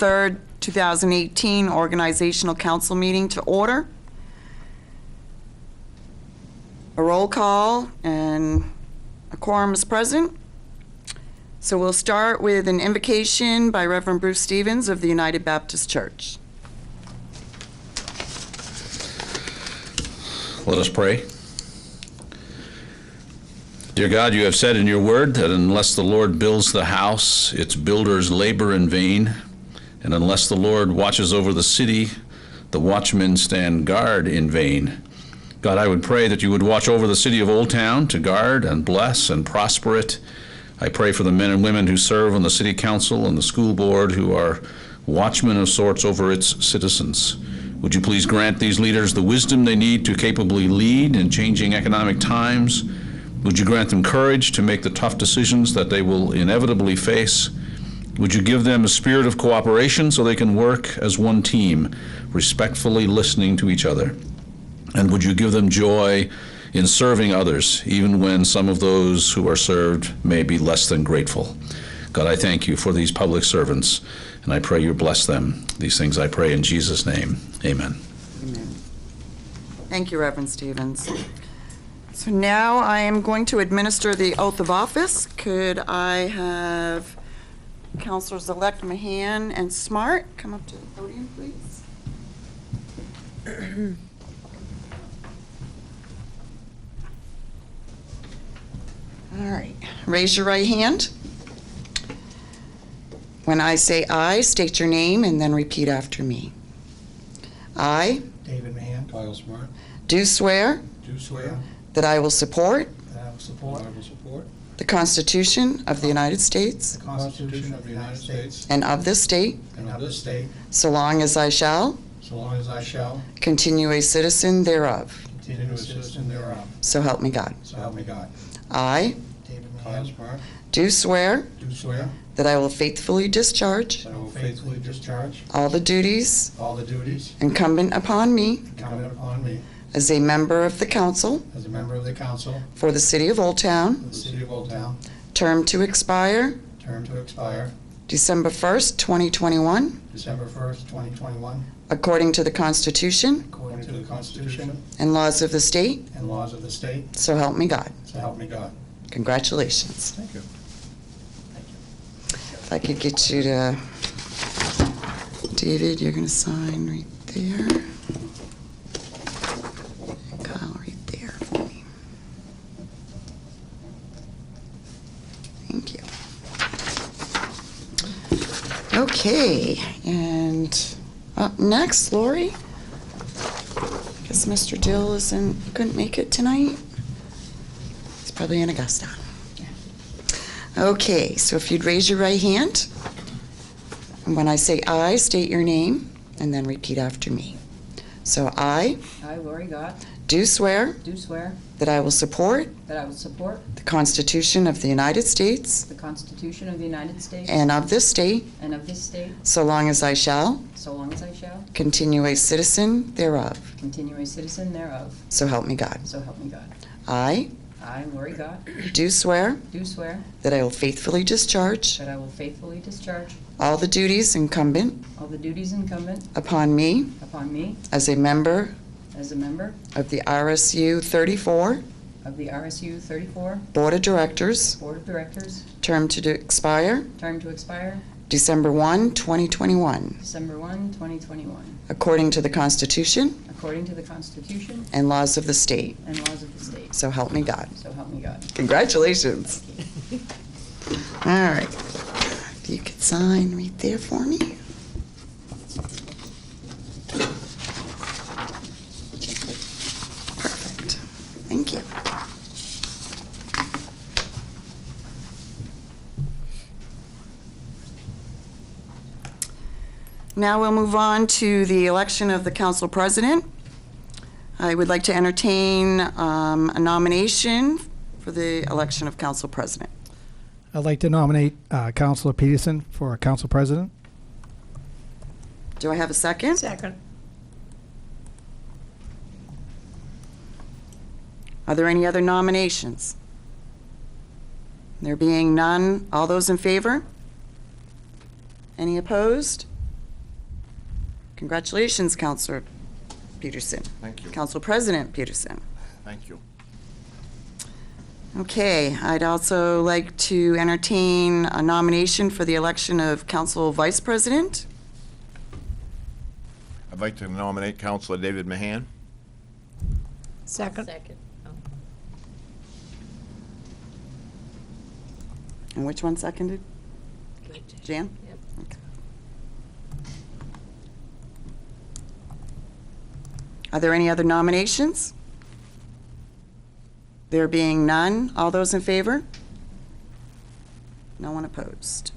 3rd, 2018 Organizational Council meeting to order. A roll call and a quorum is present. So we'll start with an invocation by Reverend Bruce Stevens of the United Baptist Church. Let us pray. Dear God, you have said in your word that unless the Lord builds the house, its builders labor in vain. And unless the Lord watches over the city, the watchmen stand guard in vain. God, I would pray that you would watch over the city of Old Town to guard and bless and prosper it. I pray for the men and women who serve on the city council and the school board who are watchmen of sorts over its citizens. Would you please grant these leaders the wisdom they need to capably lead in changing economic times? Would you grant them courage to make the tough decisions that they will inevitably face? Would you give them a spirit of cooperation so they can work as one team, respectfully listening to each other? And would you give them joy in serving others, even when some of those who are served may be less than grateful? God, I thank you for these public servants, and I pray you bless them. These things I pray in Jesus' name. Amen. Amen. Thank you, Reverend Stevens. So now I am going to administer the oath of office. Could I have Councilors-elect Mahan and Smart come up to the podium, please? All right, raise your right hand. When I say "I," state your name and then repeat after me. I, David Mahan. Kyle Smart. do swear that I will support the Constitution of the United States The Constitution of the United States. and of this state, And of this state. so long as I shall So long as I shall. continue a citizen thereof. Continue a citizen thereof. So help me God. So help me God. I David Mahan. Kyle Smart. do swear Do swear. that I will faithfully discharge That I will faithfully discharge. all the duties All the duties. incumbent upon me Incumbent upon me. as a member of the council As a member of the council. for the city of Old Town, Of the city of Old Town. term to expire Term to expire. December 1st, 2021, December 1st, 2021. according to the Constitution According to the Constitution. and laws of the state, And laws of the state. so help me God. So help me God. Congratulations. Thank you. If I could get you to, David, you're going to sign right there. Kyle, right there for me. Thank you. Okay, and up next, Lori. I guess Mr. Dill couldn't make it tonight. He's probably in Augusta. Okay, so if you'd raise your right hand, and when I say "I," state your name, and then repeat after me. So I Lori Gott, do swear do swear that I will support that I will support the Constitution of the United States the Constitution of the United States and of this state, and of this state, so long as I shall so long as I shall continue a citizen thereof. continue a citizen thereof. So help me God. So help me God. I I, Lori Gott, do swear do swear that I will faithfully discharge that I will faithfully discharge all the duties incumbent all the duties incumbent upon me upon me as a member as a member of the RSU 34 of the RSU 34 Board of Directors, Board of Directors, term to expire term to expire December 1, 2021, December 1, 2021, according to the Constitution according to the Constitution and laws of the state. and laws of the state. So help me God. So help me God. Congratulations. All right. If you could sign right there for me. Perfect. Thank you. Now we'll move on to the election of the council president. I would like to entertain a nomination for the election of council president. I'd like to nominate Councilor Peterson for council president. Do I have a second? Second. Are there any other nominations? There being none, all those in favor? Any opposed? Congratulations, Counselor Peterson. Thank you. Council President Peterson. Thank you. Okay, I'd also like to entertain a nomination for the election of Council Vice President. I'd like to nominate Councilor David Mahan. Second. And which one seconded? Jan? Yep. Okay. Are there any other nominations? There being none, all those in favor? No one opposed.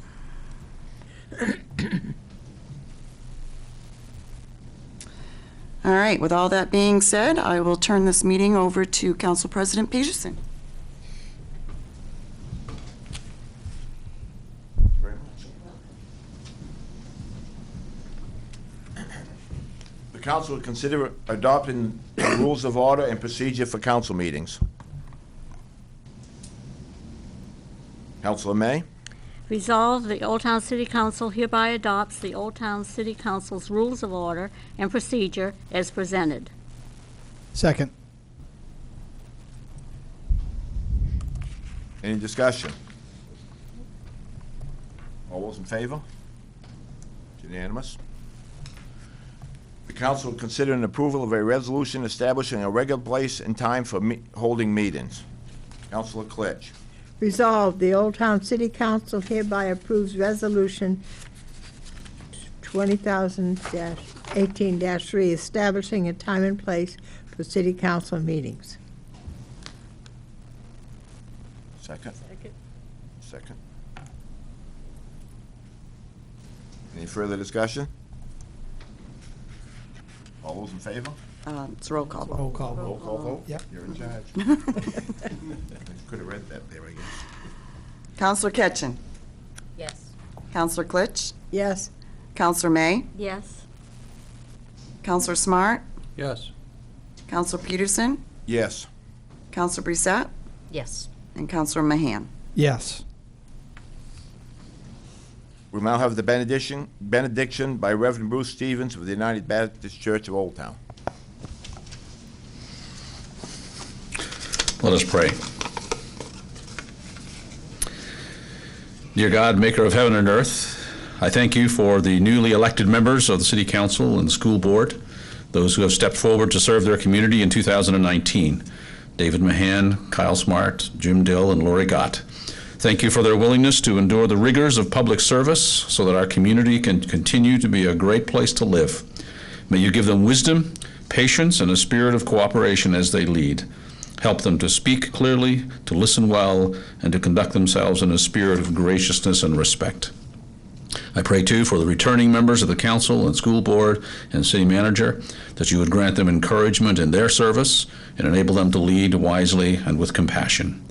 All right, with all that being said, I will turn this meeting over to Council President Peterson. Very much. The council will consider adopting the rules of order and procedure for council meetings. Councilor May? Resolved, the Old Town City Council hereby adopts the Old Town City Council's Rules of Order and Procedure as presented. Second. Any discussion? All those in favor? It's unanimous. The council will consider an approval of a resolution establishing a regular place and time for holding meetings. Councilor Klitsch. Resolved, the Old Town City Council hereby approves Resolution 20,018-3, establishing a time and place for city council meetings. Second. Second. Any further discussion? All those in favor? It's a roll call vote. Roll call. Roll call vote? Yep. You're in charge. I could have read that there, I guess. Counselor Ketchin. Yes. Counselor Klitsch. Yes. Counselor May. Yes. Counselor Smart. Yes. Counselor Peterson. Yes. Counselor Brissette. Yes. And Counselor Mahan. Yes. We now have the benediction by Reverend Bruce Stevens of the United Baptist Church of Old Town. Let us pray. Dear God, maker of heaven and earth, I thank you for the newly elected members of the City Council and the School Board, those who have stepped forward to serve their community in 2019. David Mahan, Kyle Smart, Jim Dill, and Lori Gott. Thank you for their willingness to endure the rigors of public service so that our community can continue to be a great place to live. May you give them wisdom, patience, and a spirit of cooperation as they lead. Help them to speak clearly, to listen well, and to conduct themselves in a spirit of graciousness and respect. I pray, too, for the returning members of the council and school board and city manager, that you would grant them encouragement in their service and enable them to lead wisely and with compassion.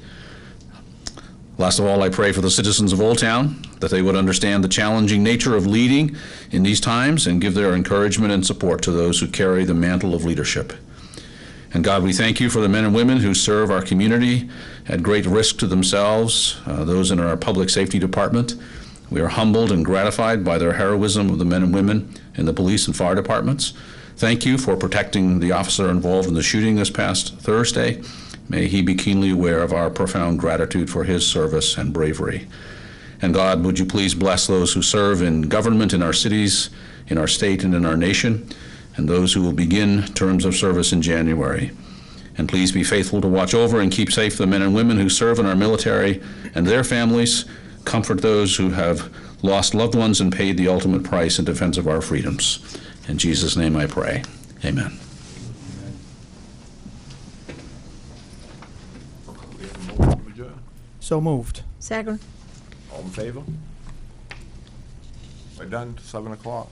Last of all, I pray for the citizens of Old Town, that they would understand the challenging nature of leading in these times and give their encouragement and support to those who carry the mantle of leadership. And God, we thank you for the men and women who serve our community at great risk to themselves, those in our public safety department. We are humbled and gratified by their heroism of the men and women in the police and fire departments. Thank you for protecting the officer involved in the shooting this past Thursday. May he be keenly aware of our profound gratitude for his service and bravery. And God, would you please bless those who serve in government in our cities, in our state, and in our nation, and those who will begin terms of service in January. And please be faithful to watch over and keep safe the men and women who serve in our military and their families. Comfort those who have lost loved ones and paid the ultimate price in defense of our freedoms. In Jesus' name I pray. Amen. So moved. Second. All in favor? We're done, 7 o'clock.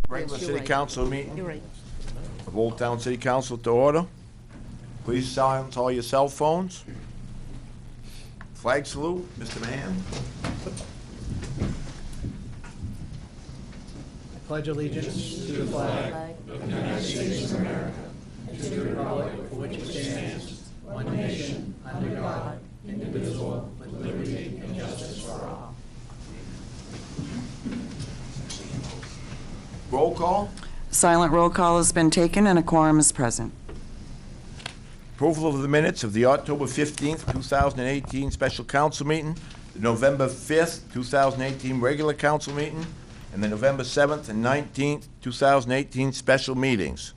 Regular you're City right. Council meeting You're right. of Old Town City Council to order. Please silence all your cell phones. Flag salute, Mr. Mahan. Pledge allegiance to the flag Flag. Roll call. Silent roll call has been taken and a quorum is present. Approval of the minutes of the October 15th, 2018 special council meeting, the November 5th, 2018 regular council meeting, and the November 7th and 19th, 2018 special meetings.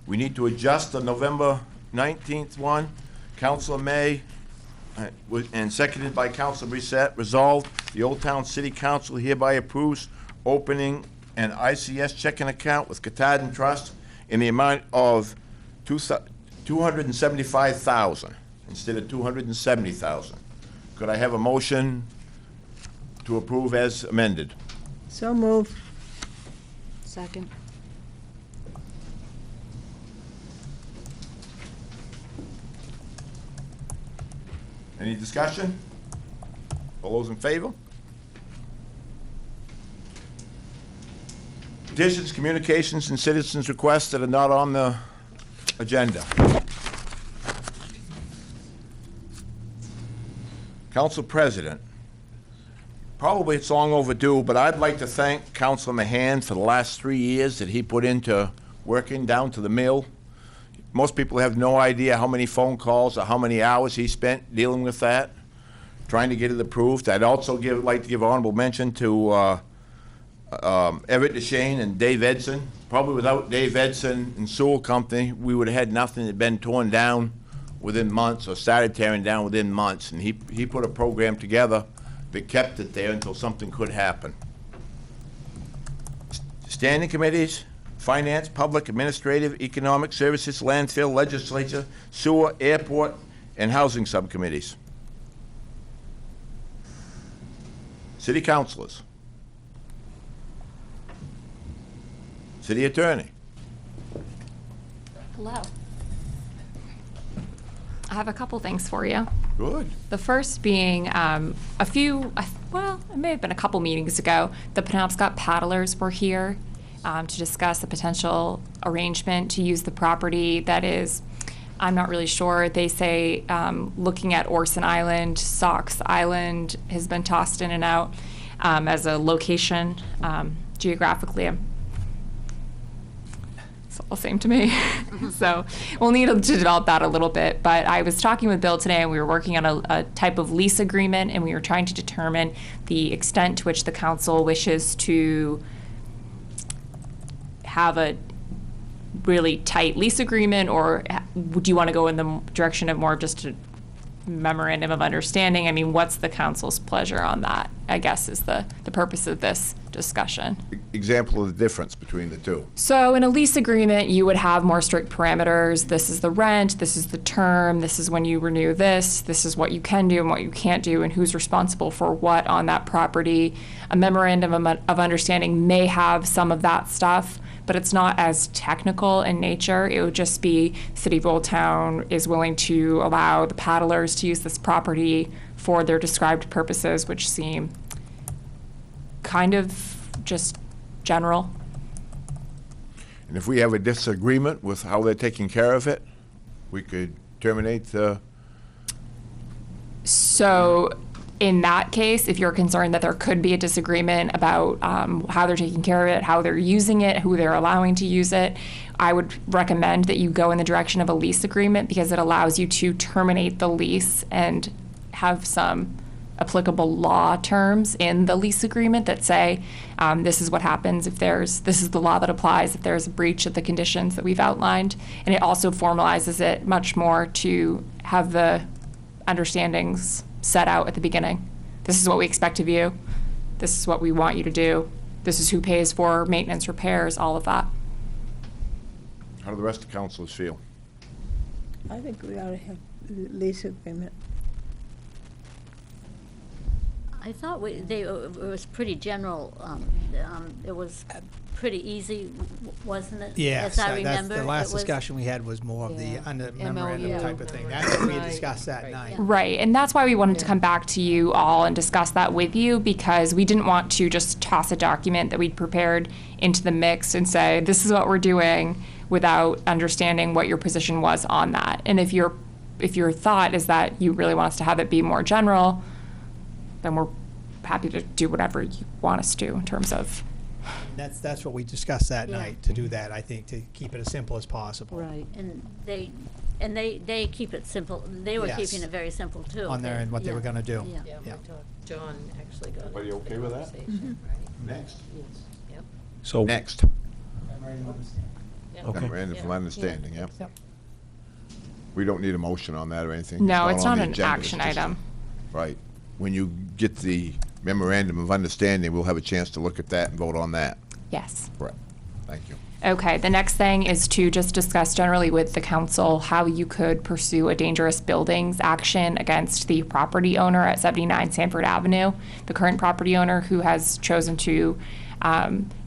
We need to adjust the November 19th one. Councilor May, and seconded by Councilor Brissette, resolved, the Old Town City Council hereby approves opening an ICS checking account with Katahdin Trust in the amount of $275,000 instead of $270,000. Could I have a motion to approve as amended? So moved. Second. Any discussion? All those in favor? Petitions, communications, and citizens' requests that are not on the agenda. Council President, probably it's long overdue, but I'd like to thank Councilor Mahan for the last 3 years that he put into working down to the mill. Most people have no idea how many phone calls or how many hours he spent dealing with that, trying to get it approved. I'd also like to give honorable mention to Everett DeShane and Dave Edson. Probably without Dave Edson and Sewell Company, we would have had nothing that had been torn down within months or started tearing down within months. And he put a program together that kept it there until something could happen. Standing committees, finance, public, administrative, economic services, landfill, legislature, sewer, airport, and housing subcommittees. City councilors. City attorney. Hello. I have a couple things for you. Good. The first being it may have been a couple meetings ago, the Penobscot paddlers were here to discuss a potential arrangement to use the property that is, I'm not really sure. They say looking at Orson Island, Sox Island has been tossed in and out as a location geographically. It's all the same to me. So we'll need to develop that a little bit. But I was talking with Bill today, and we were working on a type of lease agreement, and we were trying to determine the extent to which the council wishes to have a really tight lease agreement, or do you want to go in the direction of more of just a memorandum of understanding? I mean, what's the council's pleasure on that, I guess, is the purpose of this discussion. Example of the difference between the two. So in a lease agreement, you would have more strict parameters. This is the rent, this is the term, this is when you renew this is what you can do and what you can't do, and who's responsible for what on that property. A memorandum of understanding may have some of that stuff, but it's not as technical in nature. It would just be City of Old Town is willing to allow the paddlers to use this property for their described purposes, which seem kind of just general. And if we have a disagreement with how they're taking care of it, we could terminate the... So in that case, if you're concerned that there could be a disagreement about how they're taking care of it, how they're using it, who they're allowing to use it, I would recommend that you go in the direction of a lease agreement, because it allows you to terminate the lease and have some applicable law terms in the lease agreement that say this is what happens if this is the law that applies if there's a breach of the conditions that we've outlined. And it also formalizes it much more to have the understandings set out at the beginning. This is what we expect of you. This is what we want you to do. This is who pays for maintenance, repairs, all of that. How do the rest of the councilors feel? I think we ought to have lease agreement. I thought it was pretty general, it was pretty easy, wasn't it? Yes, As I that's remember. the last it was- discussion we had was more of the Yeah. under MOU. memorandum type of thing. That's what we had discussed that night. Right, and that's why we wanted to come back to you all and discuss that with you, because we didn't want to just toss a document that we'd prepared into the mix and say, this is what we're doing, without understanding what your position was on that. And if your thought is that you really want us to have it be more general, then we're happy to do whatever you want us to in terms of. That's what we discussed that Yeah. night, to do that, I think, to keep it as simple as possible. Right. And they keep it simple, they were Yes. keeping it very simple too. On there and what they were Yeah. gonna do. Yeah. Yeah, we Yeah. talked, John actually got. Everybody okay with that? conversation, right? Next. Yes, yep. So, Next. Memorandum of understanding. okay. Memorandum of understanding, yep. Yep. We don't need a motion on that or anything? No, it's on not the an agenda, action it's just- item. Right. When you get the memorandum of understanding, we'll have a chance to look at that and vote on that. Yes. Correct. Thank you. Okay, the next thing is to just discuss generally with the council how you could pursue a dangerous buildings action against the property owner at 79 Sanford Avenue, the current property owner who has chosen to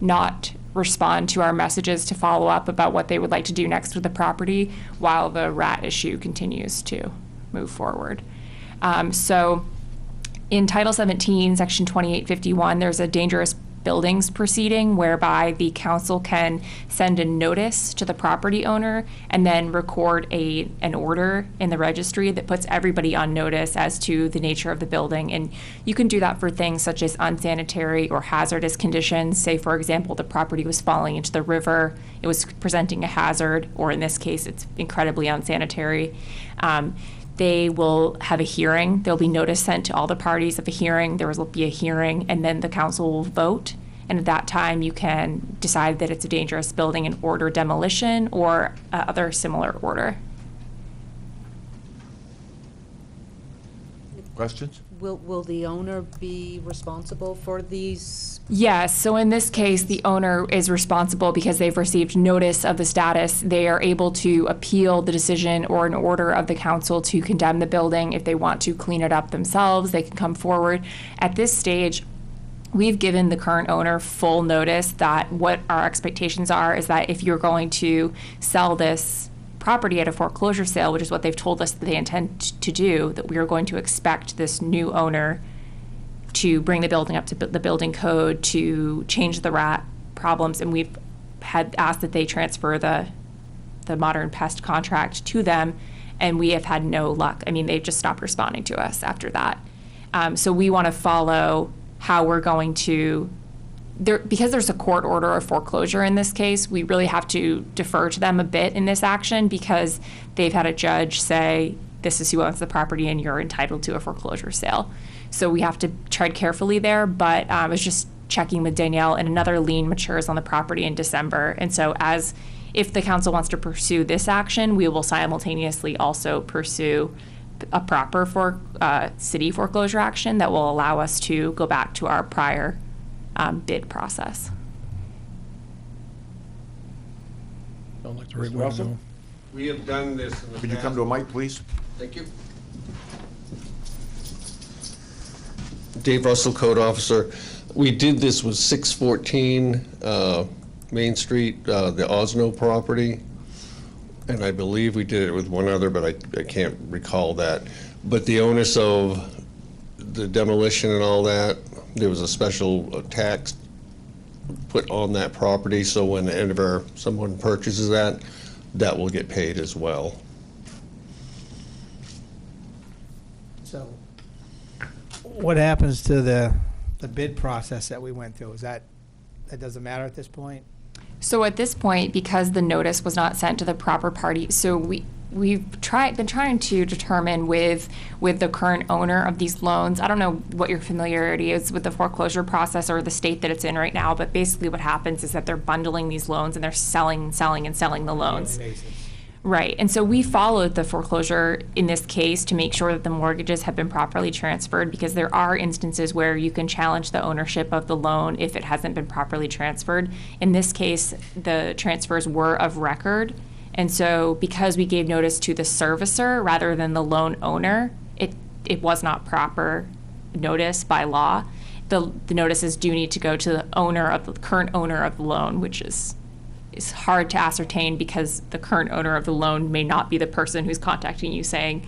not respond to our messages to follow up about what they would like to do next with the property while the rat issue continues to move forward. So in Title 17, Section 2851, there's a dangerous buildings proceeding whereby the council can send a notice to the property owner and then record an order in the registry that puts everybody on notice as to the nature of the building. And you can do that for things such as unsanitary or hazardous conditions. Say, for example, the property was falling into the river, it was presenting a hazard, or in this case, it's incredibly unsanitary. They will have a hearing. There'll be notice sent to all the parties of a hearing. There will be a hearing, and then the council will vote. And at that time, you can decide that it's a dangerous building and order demolition or other similar order. Questions? Will the owner be responsible for these? Yes, so in this case, the owner is responsible because they've received notice of the status. They are able to appeal the decision or an order of the council to condemn the building. If they want to clean it up themselves, they can come forward. At this stage, we've given the current owner full notice that what our expectations are is that if you're going to sell this property at a foreclosure sale, which is what they've told us that they intend to do, that we are going to expect this new owner to bring the building up to the building code, to change the rat problems, and we've had asked that they transfer the modern pest contract to them, and we have had no luck. I mean, they've just stopped responding to us after that. So we want to follow how we're going to, because there's a court order of foreclosure in this case, we really have to defer to them a bit in this action because they've had a judge say, this is who owns the property and you're entitled to a foreclosure sale. So we have to tread carefully there, but I was just checking with Danielle, and another lien matures on the property in December. And so if the council wants to pursue this action, we will simultaneously also pursue a proper city foreclosure action that will allow us to go back to our prior bid process. Sounds like the Mr. right way to Russell? go. We have done this in the past. Could you come to a mic, please? Thank you. Dave Russell, Code Officer. We did this with 614 Main Street, the Osno property, and I believe we did it with one other, but I can't recall that. But the onus of the demolition and all that, there was a special tax put on that property, so whenever someone purchases that, that will get paid as well. So what happens to the bid process that we went through? That doesn't matter at this point? So at this point, because the notice was not sent to the proper party, so we've been trying to determine with the current owner of these loans. I don't know what your familiarity is with the foreclosure process or the state that it's in right now, but basically what happens is that they're bundling these loans and they're selling the loans. Right, and so we followed the foreclosure in this case to make sure that the mortgages have been properly transferred, because there are instances where you can challenge the ownership of the loan if it hasn't been properly transferred. In this case, the transfers were of record, and so because we gave notice to the servicer rather than the loan owner, it was not proper notice by law. The notices do need to go to the current owner of the loan, which is hard to ascertain because the current owner of the loan may not be the person who's contacting you saying,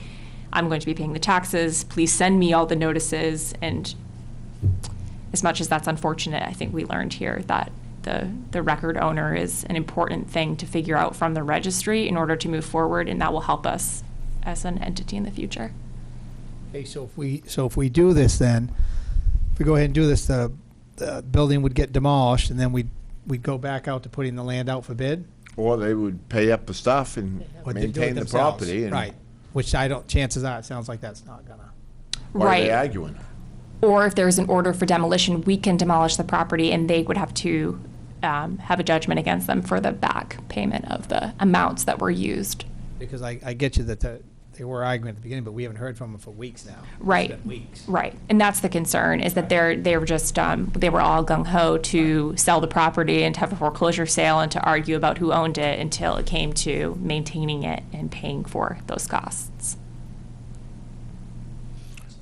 I'm going to be paying the taxes, please send me all the notices. And as much as that's unfortunate, I think we learned here that the record owner is an important thing to figure out from the registry in order to move forward, and that will help us as an entity in the future. Okay, so if we do this then, if we go ahead and do this, the building would get demolished and then we'd go back out to putting the land out for bid? Or they would pay up the stuff and Or they'd do it maintain the themselves? property. And Right, which chances are, it sounds like that's not gonna. why are they arguing? Or if there's an order for demolition, we can demolish the property and they would have to have a judgment against them for the back payment of the amounts that were used. Because I get you that they were arguing at the beginning, but we haven't heard from them for weeks now. Right. It's been weeks. Right, and that's the concern, is that they were just, they were all gung-ho to sell the property and to have a foreclosure sale and to argue about who owned it until it came to maintaining it and paying for those costs.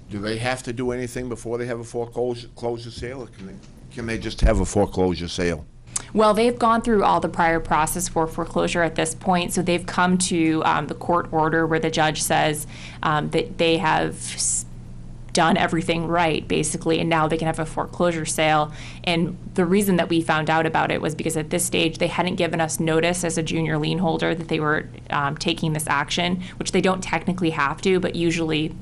Do they have to do anything before they have a foreclosure sale, or can they just have a foreclosure sale? Well, they've gone through all the prior process for foreclosure at this point, so they've come to the court order where the judge says that they have done everything right, basically, and now they can have a foreclosure sale. And the reason that we found out about it was because at this stage they hadn't given us notice as a junior lien holder that they were taking this action, which they don't technically have to, but usually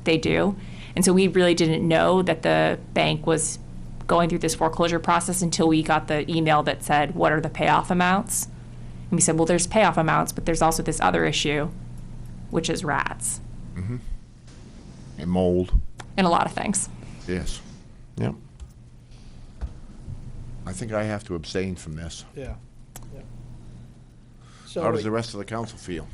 they do. And so we really didn't know that the bank was going through this foreclosure process until we got the email that said, what are the payoff amounts? And we said, well, there's payoff amounts, but there's also this other issue, which is rats. Mm-hmm. And mold. And a lot of things. Yes. Yep. I think I have to abstain from this. Yeah. How does the rest of the council feel?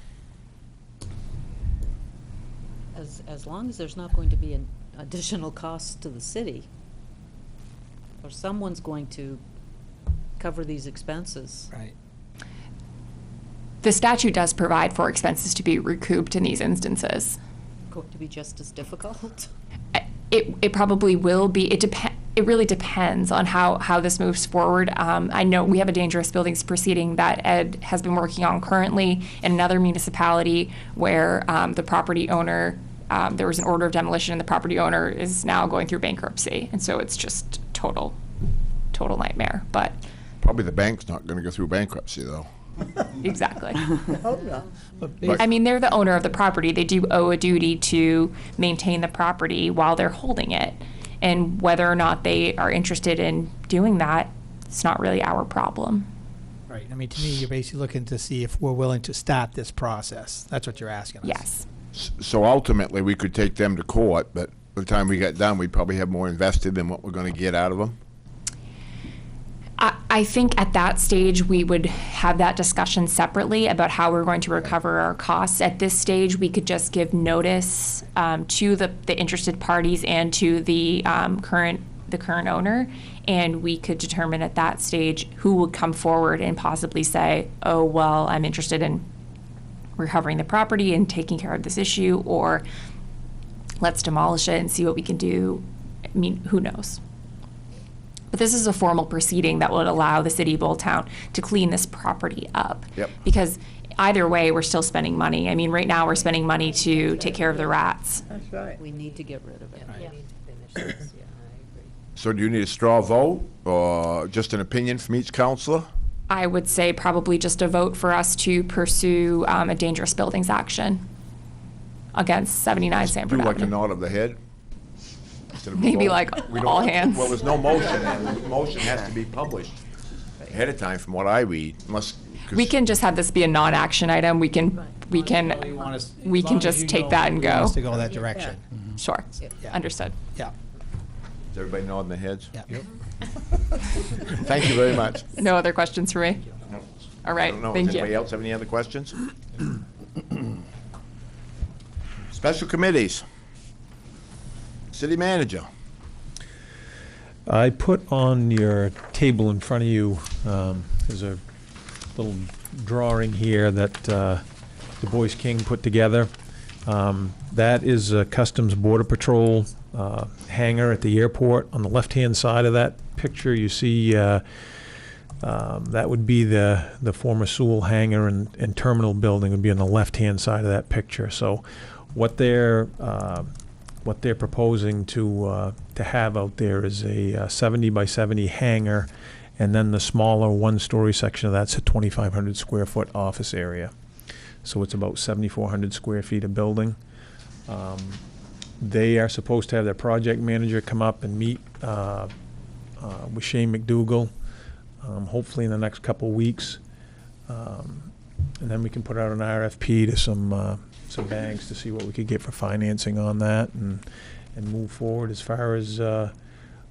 As long as there's not going to be an additional cost to the city, or someone's going to cover these expenses. Right. The statute does provide for expenses to be recouped in these instances. Going to be just as difficult? It probably will be. It really depends on how this moves forward. I know we have a dangerous buildings proceeding that Ed has been working on currently in another municipality where the property owner, there was an order of demolition and the property owner is now going through bankruptcy. And so it's just total nightmare. But Probably the bank's not going to go through bankruptcy, though. exactly. But- I mean, they're the owner of the property. They do owe a duty to maintain the property while they're holding it. And whether or not they are interested in doing that, it's not really our problem. Right, I mean, to me, you're basically looking to see if we're willing to start this process. That's what you're asking us. Yes. So ultimately, we could take them to court, but by the time we get done, we'd probably have more invested than what we're going to get out of them. I think at that stage, we would have that discussion separately about how we're going to recover our costs. At this stage, we could just give notice to the interested parties and to the current owner, and we could determine at that stage who would come forward and possibly say, oh, well, I'm interested in recovering the property and taking care of this issue, or let's demolish it and see what we can do. I mean, who knows? But this is a formal proceeding that would allow the city of Old Town to clean this property up. Yep. Because either way, we're still spending money. I mean, right now, we're spending money to take care of the rats. That's right. We need to get rid of it. So do you need a straw vote, or just an opinion from each counselor? I would say probably just a vote for us to pursue a dangerous buildings action against 79 Do Sanford like a Avenue. nod of the head? Instead of a Maybe vote? like We don't- all hands. Well, there's no motion, and the motion has to be published ahead of time, from what I read, unless. 'cause- We can just have this be a non-action item. We can just take that and You want go. us to go that direction. Sure, Yeah. understood. Yeah. Is everybody nodding their heads? Yeah. Thank you very much. No other questions for me? All I right, don't know, thank does anybody you. else have any other questions? Special committees. City manager. I put on your table in front of you, there's a little drawing here that Du Bois King put together. That is a Customs Border Patrol hangar at the airport. On the left-hand side of that picture, you see that would be the former Sewell hangar and terminal building would be on the left-hand side of that picture. So what they're proposing to have out there is a 70 by 70 hangar, and then the smaller one-story section of that's a 2,500 square foot office area. So it's about 7,400 square feet of building. They are supposed to have their project manager come up and meet with Shane McDougall, hopefully in the next couple weeks. And then we can put out an RFP to some banks to see what we could get for financing on that and move forward. As far as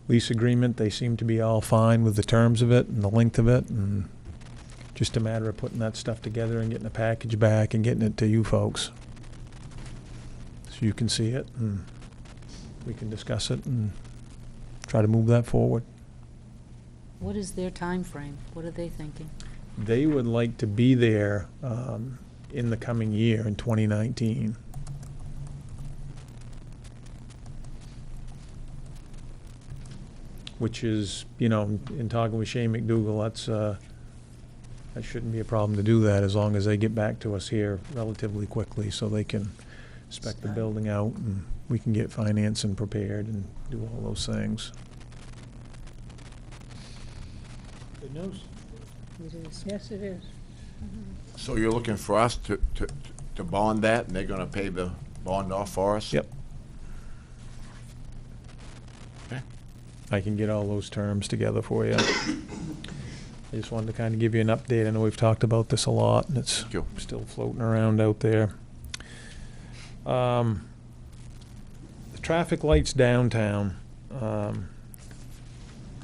lease agreement, they seem to be all fine with the terms of it and the length of it, and just a matter of putting that stuff together and getting a package back and getting it to you folks so you can see it and we can discuss it and try to move that forward. What is their time frame? What are they thinking? They would like to be there in the coming year, in 2019. Which is, in talking with Shane McDougall, that shouldn't be a problem to do that as long as they get back to us here relatively quickly so they can spec the building out and we can get financing prepared and do all those things. Good news. It is. Yes, it is. So you're looking for us to bond that, and they're gonna pay the bond off for us? Yep. Okay. I can get all those terms together for you. I just wanted to kind of give you an update. I know we've talked about this a lot, and it's Thank you. still floating around out there. The traffic lights downtown, and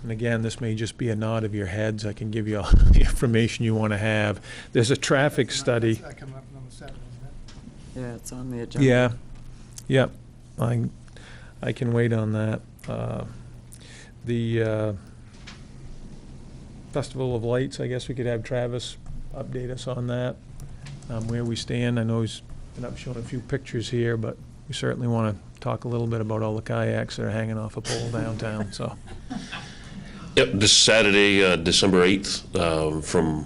again, this may just be a nod of your heads. I can give you all the information you want to have. There's a traffic study. That coming up number 7, isn't it? Yeah, it's on the agenda. Yeah, yep, I can wait on that. The Festival of Lights, I guess we could have Travis update us on that, where we stand. I know he's been up showing a few pictures here, but we certainly want to talk a little bit about all the kayaks that are hanging off a pole downtown, so. Yep, this Saturday, December 8th,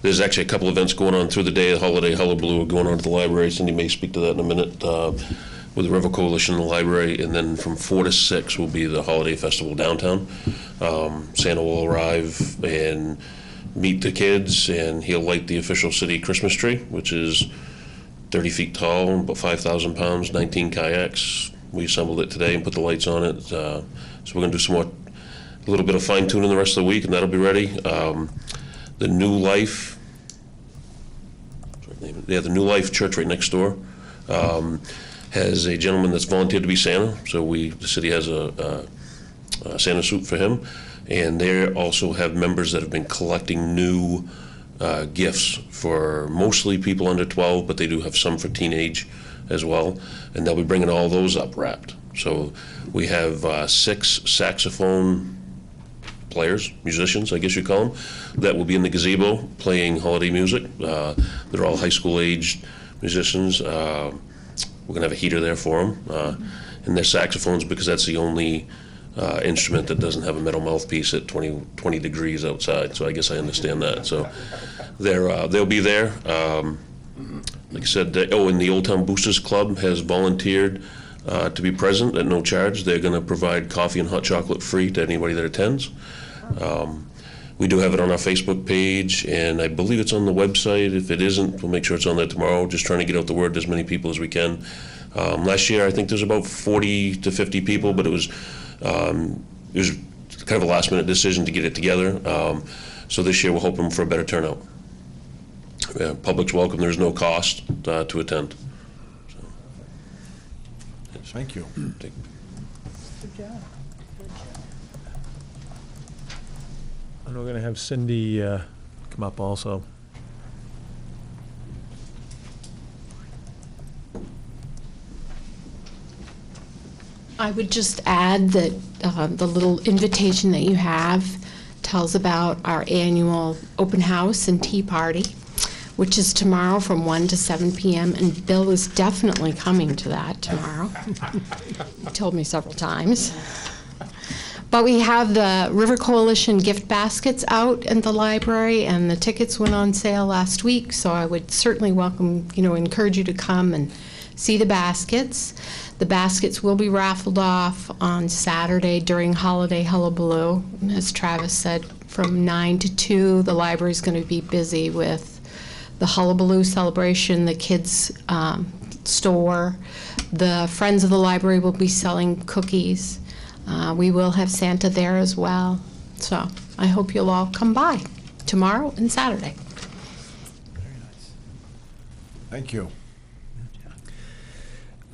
there's actually a couple events going on through the day. The holiday hullabaloo going on at the library. Cindy may speak to that in a minute, with the River Coalition in the library. And then from 4 to 6 will be the holiday festival downtown. Santa will arrive and meet the kids, and he'll light the official city Christmas tree, which is 30 feet tall, about 5,000 pounds, 19 kayaks. We assembled it today and put the lights on it. So we're going to do some more, a little bit of fine tuning the rest of the week, and that'll be ready. The New Life, the New Life Church right next door has a gentleman that's volunteered to be Santa. So the city has a Santa suit for him, and they also have members that have been collecting new gifts for mostly people under 12, but they do have some for teenage as well, and they'll be bringing all those up wrapped. So we have 6 saxophone players, musicians, I guess you call them, that will be in the gazebo playing holiday music. They're all high school aged musicians. We're gonna have a heater there for them, and they're saxophones because that's the only instrument that doesn't have a metal mouthpiece at 20 degrees outside. So I guess I understand that. So they'll be there. Like I said, and the Old Town Boosters Club has volunteered to be present at no charge. They're going to provide coffee and hot chocolate free to anybody that attends. We do have it on our Facebook page, and I believe it's on the website. If it isn't, we'll make sure it's on there tomorrow. Just trying to get out the word to as many people as we can. Last year, I think there's about 40 to 50 people, but it was kind of a last-minute decision to get it together. So this year, we're hoping for a better turnout. Public's welcome. There's no cost to attend. So. Thank you. Good job. And we're going to have Cindy come up also. I would just add that the little invitation that you have tells about our annual open house and tea party. which is tomorrow from 1 to 7 p.m., and Bill is definitely coming to that tomorrow. He told me several times. But we have the River Coalition gift baskets out at the library, and the tickets went on sale last week, so I would certainly encourage you to come and see the baskets. The baskets will be raffled off on Saturday during Holiday Hullabaloo. As Travis said, from 9 to 2, the library's going to be busy with the Hullabaloo celebration, the kids' store. The Friends of the Library will be selling cookies. We will have Santa there as well. So I hope you'll all come by tomorrow and Saturday. Very nice. Thank you.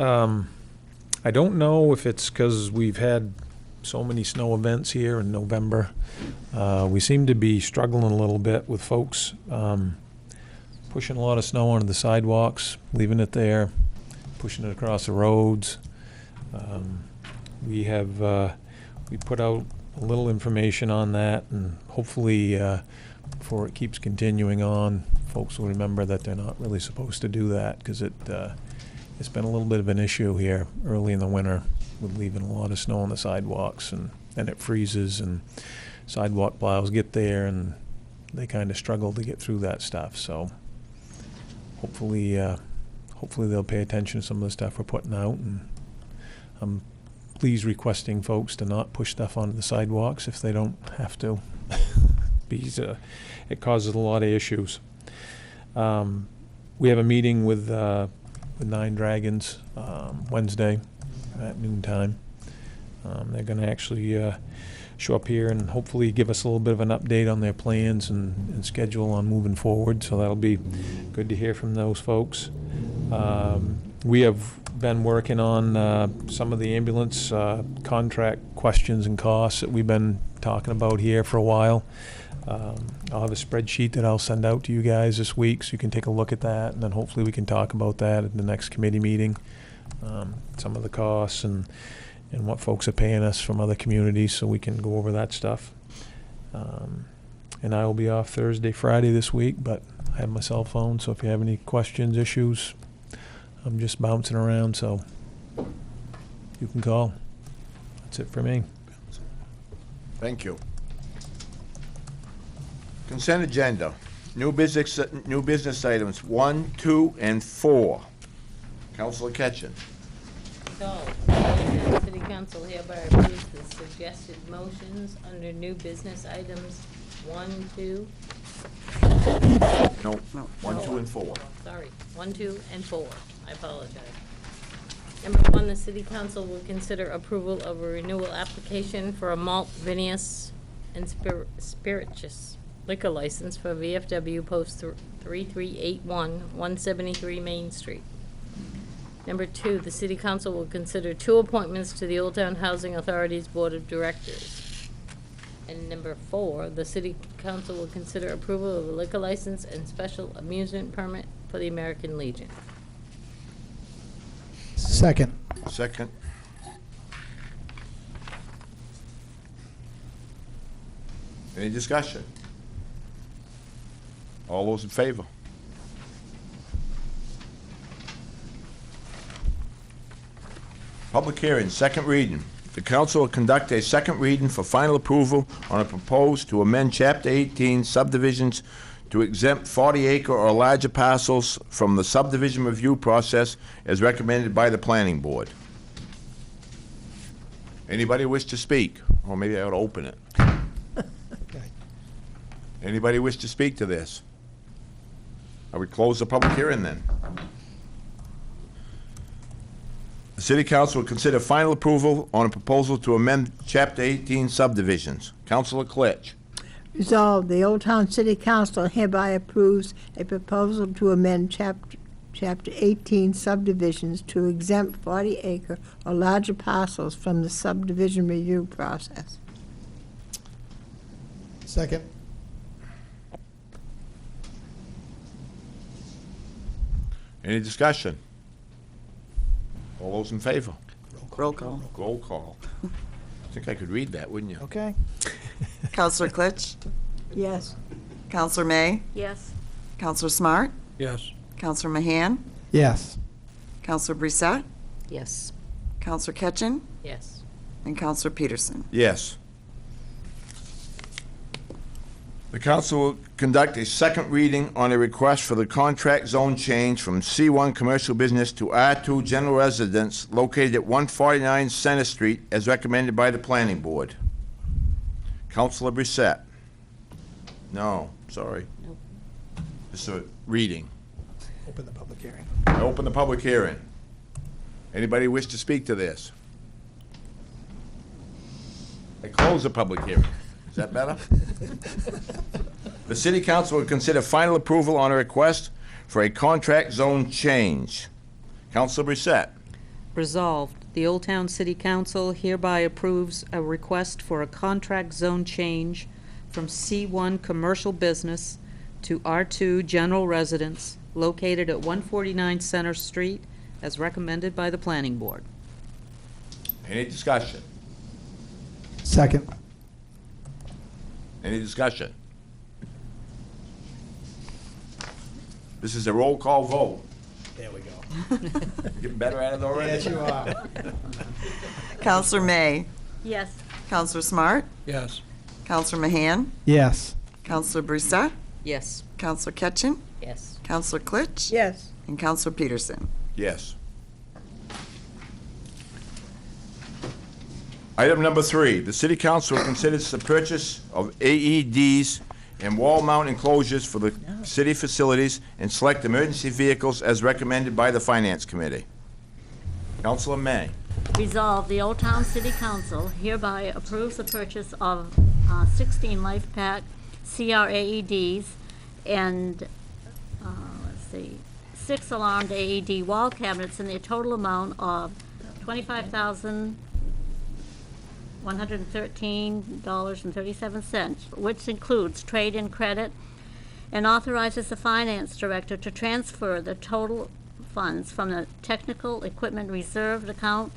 I don't know if it's because we've had so many snow events here in November. We seem to be struggling a little bit with folks pushing a lot of snow onto the sidewalks, leaving it there, pushing it across the roads. We put out a little information on that, and hopefully before it keeps continuing on, folks will remember that they're not really supposed to do that, because it's been a little bit of an issue here early in the winter with leaving a lot of snow on the sidewalks, and then it freezes and sidewalk plows get there and they kind of struggle to get through that stuff. So hopefully they'll pay attention to some of the stuff we're putting out, and I'm please requesting folks to not push stuff onto the sidewalks if they don't have to, because it causes a lot of issues. We have a meeting with Nine Dragons Wednesday at noontime. They're going to actually show up here and hopefully give us a little bit of an update on their plans and schedule on moving forward, so that'll be good to hear from those folks. We have been working on some of the ambulance contract questions and costs that we've been talking about here for a while. I'll have a spreadsheet that I'll send out to you guys this week, so you can take a look at that, and then hopefully we can talk about that at the next committee meeting. Some of the costs and what folks are paying us from other communities, so we can go over that stuff. And I will be off Thursday, Friday this week, but I have my cell phone, so if you have any questions, issues, I'm just bouncing around, so you can call. That's it for me. Thank you. Consent agenda. New business items 1, 2, and 4. Councilor Ketchen. So, the City Council hereby approves the suggested motions under new business items 1, 2. No, 1, 2, and 4. Sorry, 1, 2, and 4. I apologize. Number 1, the City Council will consider approval of a renewal application for a malt, vinous, and spirituous liquor license for VFW Post 3381, 173 Main Street. Number 2, the City Council will consider 2 appointments to the Old Town Housing Authority's Board of Directors. And number 4, the City Council will consider approval of a liquor license and special amusement permit for the American Legion. Second. Second. Any discussion? All those in favor? Public hearing, second reading. The council will conduct a second reading for final approval on a proposed to amend Chapter 18 subdivisions to exempt 40-acre or larger parcels from the subdivision review process as recommended by the planning board. Anybody wish to speak? Or maybe I ought to open it. Okay. Anybody wish to speak to this? I would close the public hearing then. The City Council will consider final approval on a proposal to amend Chapter 18 subdivisions. Councilor Klitsch. Resolved, the Old Town City Council hereby approves a proposal to amend Chapter 18 subdivisions to exempt 40-acre or larger parcels from the subdivision review process. Second. Any discussion? All those in favor? Roll call. Roll call. I think I could read that, wouldn't you? Okay. Counselor Klitsch? Yes. Counselor May? Yes. Counselor Smart, Yes. Counselor Mahan, Yes. Counselor Brissette, Yes. Counselor Ketchin, Yes. and Counselor Peterson. Yes. The council will conduct a second reading on a request for the contract zone change from C1 Commercial Business to R2 General Residence located at 149 Center Street as recommended by the Planning Board. Counselor Brissette? No, sorry. Nope. This is a reading. Open the public hearing. I open the public hearing. Anybody wish to speak to this? I close the public hearing. Is that better? The city council will consider final approval on a request for a contract zone change. Councilor Brissette. Resolved, the Old Town City Council hereby approves a request for a contract zone change from C1 Commercial Business to R2 General Residence located at 149 Center Street as recommended by the Planning Board. Any discussion? Second. Any discussion? This is a roll call vote. There we go. Getting better at it already? Yes, you are. Counselor May, Yes. Counselor Smart, Yes. Counselor Mahan, Yes. Counselor Brissette, Yes. Counselor Ketchin, Yes. Counselor Klitsch, Yes. and Counselor Peterson. Yes. Item number 3, the city council considers the purchase of AEDs and wall mount enclosures for the city facilities and select emergency vehicles as recommended by the Finance Committee. Councilor May. Resolved, the Old Town City Council hereby approves the purchase of 16 Life Pack CRAEDs and, let's see, 6 alarmed AED wall cabinets in the total amount of $25,113.37, which includes trade-in credit, and authorizes the finance director to transfer the total funds from the technical equipment reserved account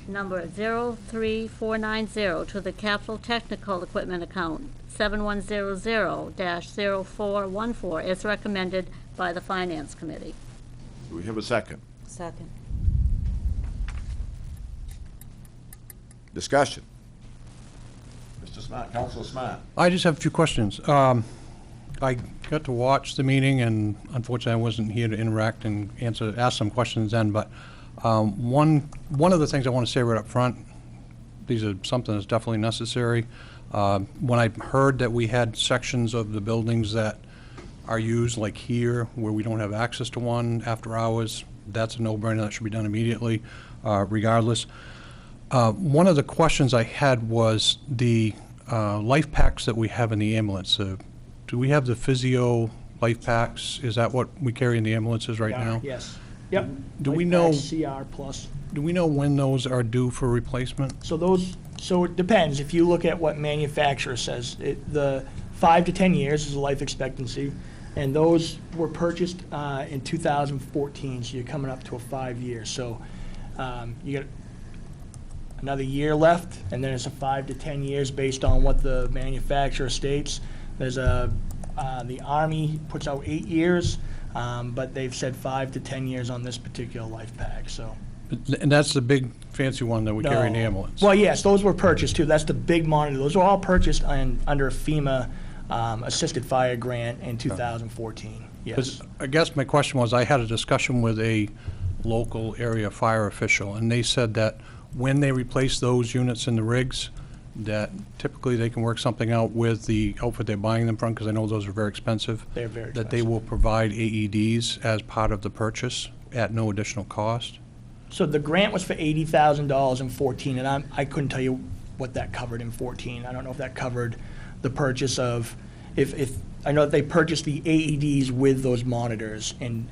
number 03490 to the capital technical equipment account 7100-0414 as recommended by the Finance Committee. Do we have a second? Second. Discussion. Mr. Smart, Councilor Smart. I just have a few questions. I got to watch the meeting, and unfortunately, I wasn't here to interact and ask some questions then, but one of the things I want to say right up front, these are something that's definitely necessary. When I heard that we had sections of the buildings that are used, like here, where we don't have access to one after hours, that's a no-brainer. That should be done immediately, regardless. One of the questions I had was the life packs that we have in the ambulance. Do we have the physio life packs? Is that what we carry in the ambulances right now? Yes. Yep. Do we Life know? packs, CR plus. Do we know when those are due for replacement? So it depends. If you look at what manufacturer says, the 5 to 10 years is the life expectancy, and those were purchased in 2014, so you're coming up to a 5 years. So you got another year left, and then it's a 5 to 10 years based on what the manufacturer states. There's the Army puts out 8 years, but they've said 5 to 10 years on this particular life pack, so. And that's the big fancy one that we carry in the No. ambulance? Well, yes, those were purchased too. That's the big monitor. Those were all purchased under a FEMA assisted fire grant in 2014, yes. 'Cause I guess my question was, I had a discussion with a local area fire official, and they said that when they replace those units in the rigs, that typically they can work something out with the outfit they're buying them from, because I know those are very expensive. They're very That they will provide AEDs as part of the purchase at no additional cost. So the grant was for $80,000 in 14, and I couldn't tell you what that covered in 14. I don't know if that covered the purchase of, if I know that they purchased the AEDs with those monitors in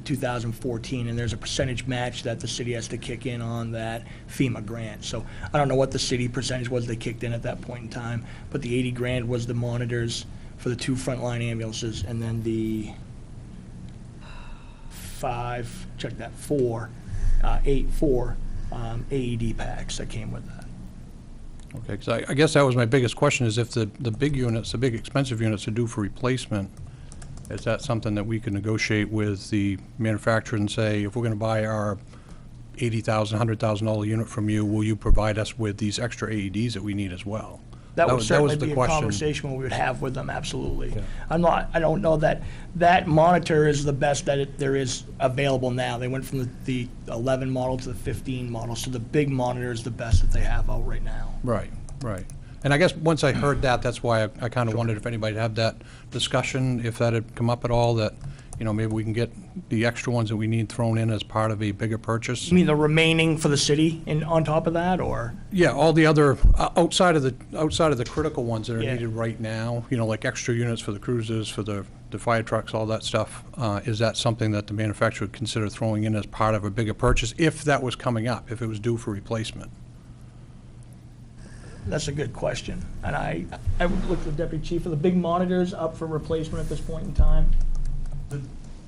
2014, and there's a percentage match that the city has to kick in on that FEMA grant. So I don't know what the city percentage was they kicked in at that point in time, but the 80 grand was the monitors for the 2 frontline ambulances, and then the 4 AED packs that came with that. Okay, because I guess that was my biggest question, is if the big units, the big expensive units are due for replacement, Is that something that we can negotiate with the manufacturer and say, if we're going to buy our $80,000, $100,000 unit from you, will you provide us with these extra AEDs that we need as well? That would was certainly the be a question. conversation we would have with them, absolutely. Yeah. I don't know that that monitor is the best that there is available now. They went from the 11 model to the 15 model, so the big monitor is the best that they have out right now. Right, right. And I guess once I heard that, that's why I kind of wondered if anybody had that discussion, if that had come up at all, that, maybe we can get the extra ones that we need thrown in as part of a bigger purchase. You mean the remaining for the city and on top of that, or? Yeah, all the other, outside of the critical ones that are Yeah. needed right now, like extra units for the cruisers, for the fire trucks, all that stuff. Is that something that the manufacturer would consider throwing in as part of a bigger purchase, if that was coming up, if it was due for replacement? That's a good question. And I would look to the deputy chief. Are the big monitors up for replacement at this point in time?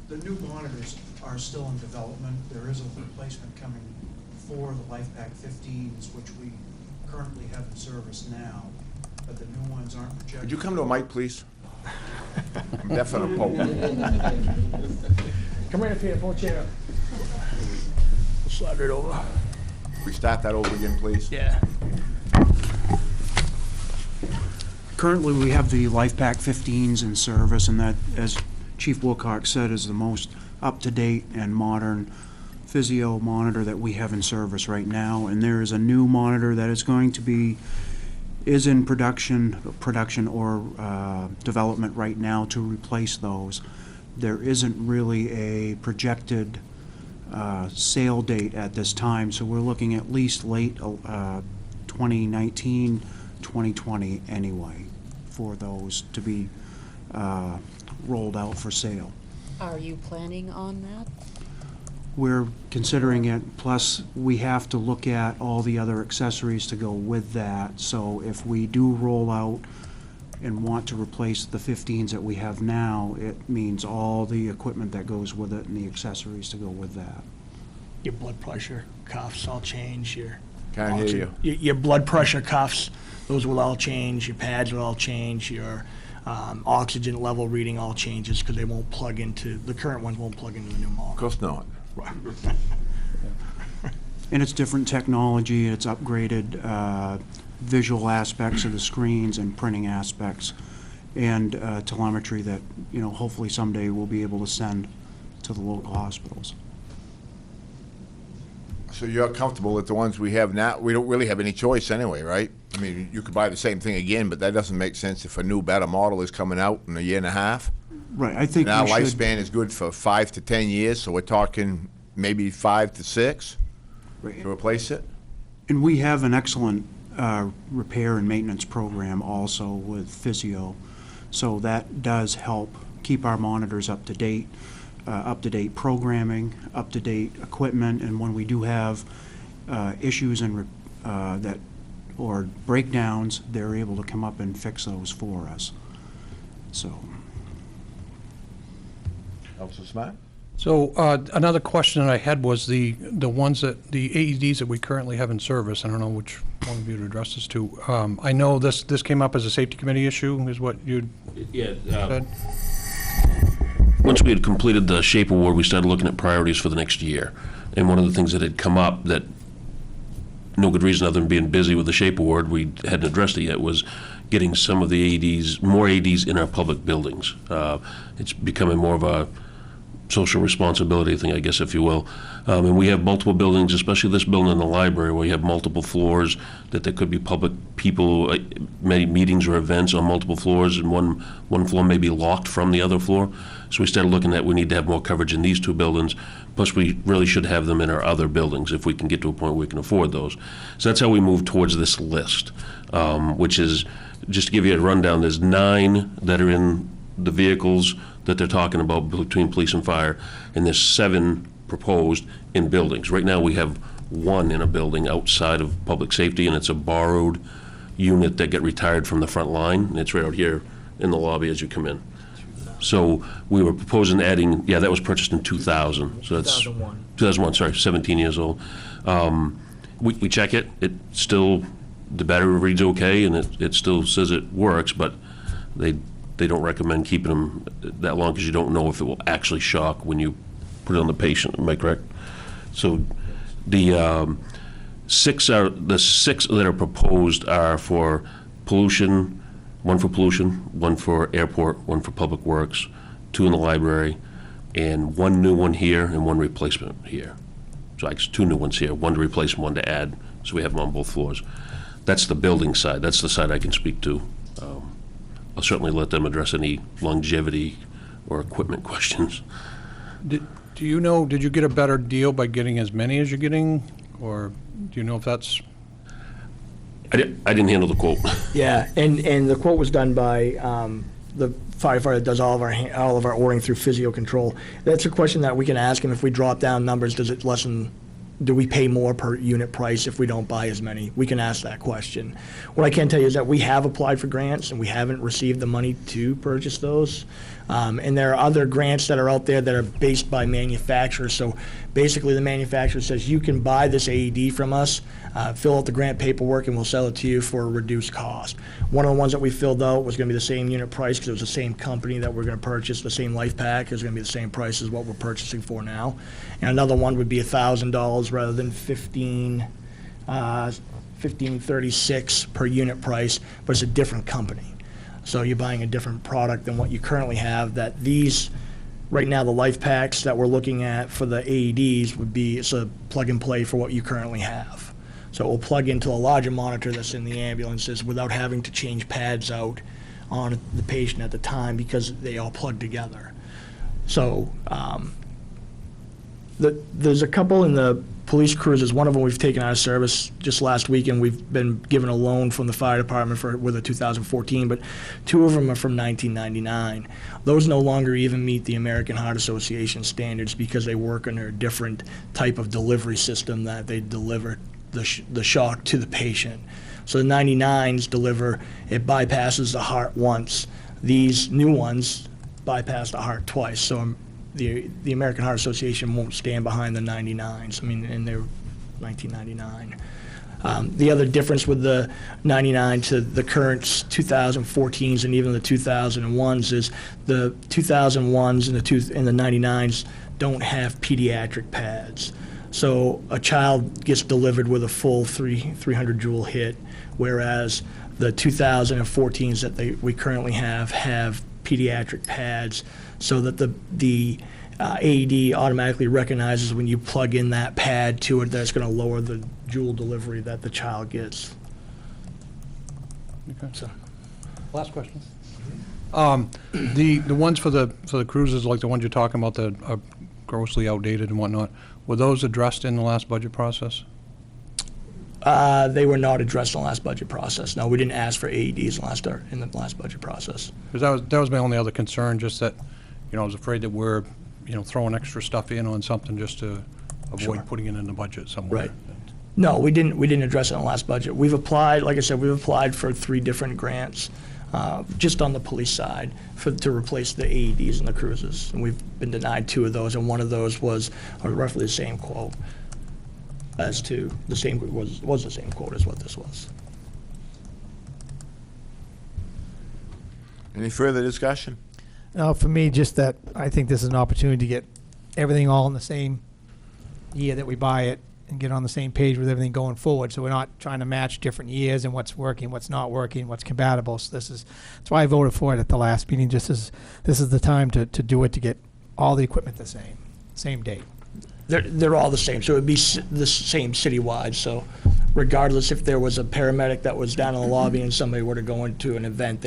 The new monitors are still in development. There is a replacement coming for the LifePak 15s, which we currently have in service now, but the new ones aren't projected. Could you come to a mic, please? I'm deaf and a pope. Come right up here, pull a chair up. We'll slide it over. We start that over again, please? Yeah. Currently, we have the LifePak 15s in service, and that, as Chief Wilcox said, is the most up-to-date and modern physio monitor that we have in service right now. And there is a new monitor that is going to be, is in production or development right now to replace those. There isn't really a projected sale date at this time, so we're looking at least late 2019, 2020 anyway, for those to be rolled out for sale. Are you planning on that? We're considering it, plus we have to look at all the other accessories to go with that. So if we do roll out and want to replace the 15s that we have now, it means all the equipment that goes with it and the accessories to go with that. Your blood pressure cuffs all change. Can't hear you. Your blood pressure cuffs, those will all change. Your pads will all change. Your oxygen level reading all changes because they won't plug into, the current ones won't plug into the new model. Of course not. And it's different technology, it's upgraded visual aspects of the screens and printing aspects and telemetry that, hopefully someday we'll be able to send to the local hospitals. So you're comfortable with the ones we have now? We don't really have any choice anyway, right? I mean, you could buy the same thing again, but that doesn't make sense if a new, better model is coming out in a year and a half. Right, I think And our we should. lifespan is good for 5 to 10 years, so we're talking maybe 5 to 6 to replace it. And we have an excellent repair and maintenance program also with physio, so that does help keep our monitors up to date programming, up-to-date equipment, and when we do have issues and or breakdowns, they're able to come up and fix those for us. So. Councilor Smart? So another question that I had was the ones that, the AEDs that we currently have in service, I don't know which one of you to address this to. I know this came up as a safety committee issue, is what you'd said? Once we had completed the SHAPE award, we started looking at priorities for the next year. And one of the things that had come up that, no good reason other than being busy with the SHAPE award, we hadn't addressed it yet, was getting some of the AEDs, more AEDs in our public buildings. It's becoming more of a social responsibility thing, I guess, if you will. And we have multiple buildings, especially this building in the library, where you have multiple floors, that there could be public people, many meetings or events on multiple floors, and one floor may be locked from the other floor. So we started looking at, we need to have more coverage in these two buildings, plus we really should have them in our other buildings if we can get to a point where we can afford those. So that's how we move towards this list, which is, just to give you a rundown, there's 9 that are in the vehicles that they're talking about between police and fire, and there's 7 proposed in buildings. Right now we have 1 in a building outside of public safety, and it's a borrowed unit that got retired from the front line, and it's right out here in the lobby as you come in. So we were proposing adding, yeah, that was purchased in 2000. So that's 2001. 2001, sorry, 17 years old. We check it. It still, the battery reads okay, and it still says it works, but they they don't recommend keeping them that long because you don't know if it will actually shock when you put it on the patient. Am I correct? So the six that are proposed are for pollution, one for pollution, one for airport, one for public works, 2 in the library, and 1 new one here and 1 replacement here. So I guess 2 new ones here, 1 to replace and 1 to add, so we have them on both floors. That's the building side. That's the side I can speak to. I'll certainly let them address any longevity or equipment questions. Do you know, did you get a better deal by getting as many as you're getting, or do you know if that's? I didn't handle the quote. Yeah, and the quote was done by the firefighter that does all of our ordering through Physio Control. That's a question that we can ask him. If we drop down numbers, does it lessen? Do we pay more per unit price if we don't buy as many? We can ask that question. What I can tell you is that we have applied for grants and we haven't received the money to purchase those. And there are other grants that are out there that are based by manufacturers. So basically the manufacturer says, you can buy this AED from us, fill out the grant paperwork, and we'll sell it to you for a reduced cost. One of the ones that we filled out was going to be the same unit price because it was the same company that we're going to purchase, the same life pack is going to be the same price as what we're purchasing for now. And another one would be $1,000 rather than $1,536 per unit price, but it's a different company. So you're buying a different product than what you currently have. That these, right now, the life packs that we're looking at for the AEDs would be, it's a plug and play for what you currently have. So it will plug into a larger monitor that's in the ambulances without having to change pads out on the patient at the time because they all plug together. So there's a couple in the police cruisers. One of them we've taken out of service just last week, and we've been given a loan from the fire department with a 2014, but 2 of them are from 1999. Those no longer even meet the American Heart Association standards because they work under a different type of delivery system that they deliver the shock to the patient. So the 99s deliver, it bypasses the heart once. These new ones bypass the heart twice. So the American Heart Association won't stand behind the 99s. I mean, and they're 1999. The other difference with the 99 to the current 2014s and even the 2001s is the 2001s and the 99s don't have pediatric pads. So a child gets delivered with a full 300 joule hit, whereas the 2014s that we currently have pediatric pads, so that the AED automatically recognizes when you plug in that pad to it that it's going to lower the joule delivery that the child gets. Okay. So. Last question. The ones for the cruises, like the ones you're talking about that are grossly outdated and whatnot, were those addressed in the last budget process? They were not addressed in the last budget process. No, we didn't ask for AEDs in the last budget process. Because that was my only other concern, just that, I was afraid that we're, throwing extra stuff in on something just to avoid putting it in the budget somewhere. Right. No, we didn't address it in the last budget. We've applied, like I said, we've applied for 3 different grants, just on the police side, to replace the AEDs and the cruises. And we've been denied 2 of those, and one of those was roughly the same quote as to the same was the same quote as what this was. Any further discussion? For me, just that I think this is an opportunity to get everything all in the same year that we buy it and get on the same page with everything going forward. So we're not trying to match different years and what's working, what's not working, what's compatible. So that's why I voted for it at the last meeting. Just as this is the time to do it, to get all the equipment the same date. They're all the same, so it would be the same citywide. So regardless if there was a paramedic that was down in the lobby and somebody were to go into an event,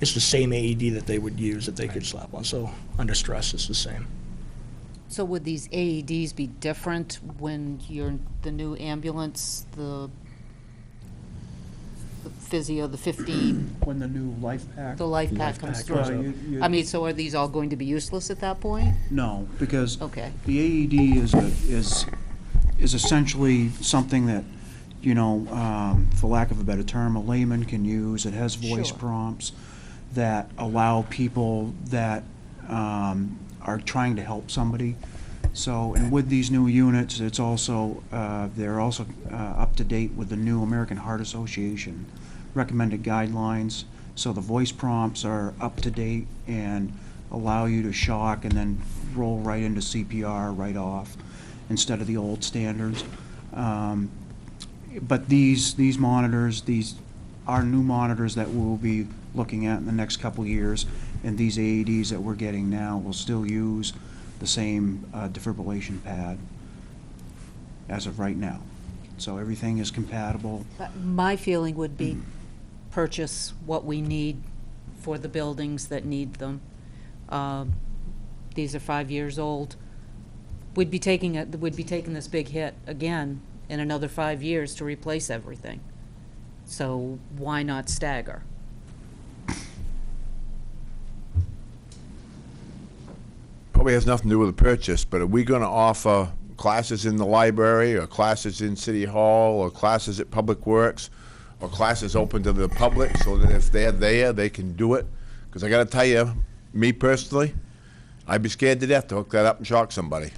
it's the same AED that they would use that they could slap on. So under stress, it's the same. So would these AEDs be different when you're the new ambulance, the physio, the 15? When the new life pack? The life pack comes through. Well, I mean, so are these all going to be useless at that point? No, because Okay. the AED is essentially something that, for lack of a better term, a layman can use. It has voice prompts that allow people that are trying to help somebody. So, and with these new units, it's also they're also up to date with the new American Heart Association recommended guidelines. So the voice prompts are up to date and allow you to shock and then roll right into CPR right off instead of the old standards. But these monitors, these are new monitors that we'll be looking at in the next couple years, and these AEDs that we're getting now will still use the same defibrillation pad as of right now. So everything is compatible. My feeling would be purchase what we need for the buildings that need them. These are 5 years old. We'd be taking this big hit again in another 5 years to replace everything. So why not stagger? Probably has nothing to do with the purchase, but are we going to offer classes in the library, or classes in City Hall, or classes at Public Works, or classes open to the public so that if they're there, they can do it? Because I got to tell you, me personally, I'd be scared to death to hook that up and shock somebody.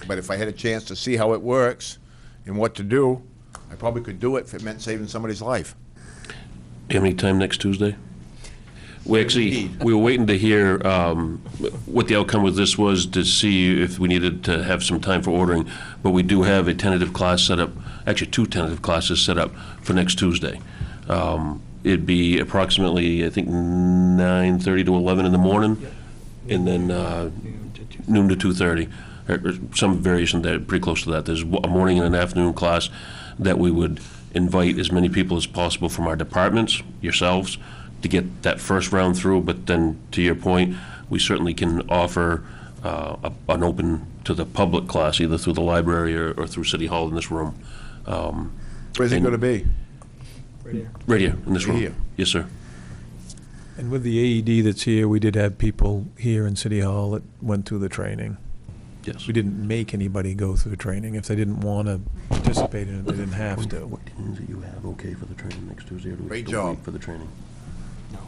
But if I had a chance to see how it works and what to do, I probably could do it if it meant saving somebody's life. Do you have any time next Tuesday? We were waiting to hear what the outcome of this was to see if we needed to have some time for ordering, but we do have a tentative class set up, actually 2 tentative classes set up for next Tuesday. It'd be approximately, I think, 9:30 to 11 in the morning, and then noon to 2:30, or some variation there, pretty close to that. There's a morning and an afternoon class that we would invite as many people as possible from our departments, yourselves, to get that first round through. But then, to your point, we certainly can offer an open to the public class, either through the library or through City Hall in this room. Where's it going to be? Right here, in this room. Here. Yes, sir. And with the AED that's here, we did have people here in City Hall that went through the training. Yes. We didn't make anybody go through the training. If they didn't want to participate in it, they didn't have to. What teams that you have okay for the training next Tuesday? Or do we Great still job. wait for the training?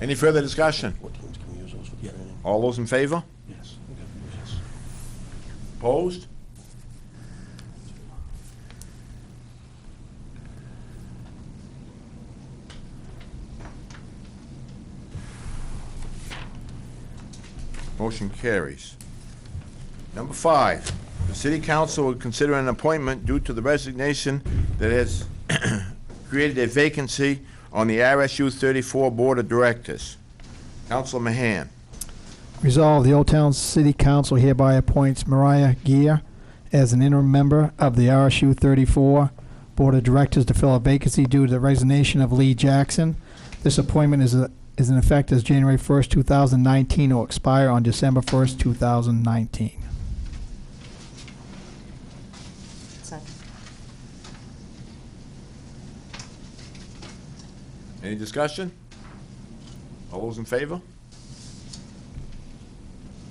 Any further discussion? What teams can we use those for the training? All those in favor? Yes. Opposed? Motion carries. Number 5, the City Council will consider an appointment due to the resignation that has created a vacancy on the RSU 34 Board of Directors. Councilor Mahan. Resolved, the Old Town City Council hereby appoints Mariah Gear as an interim member of the RSU 34 Board of Directors to fill a vacancy due to the resignation of Lee Jackson. This appointment is in effect as January 1st, 2019, or expire on December 1st, 2019. Second. Any discussion? All those in favor?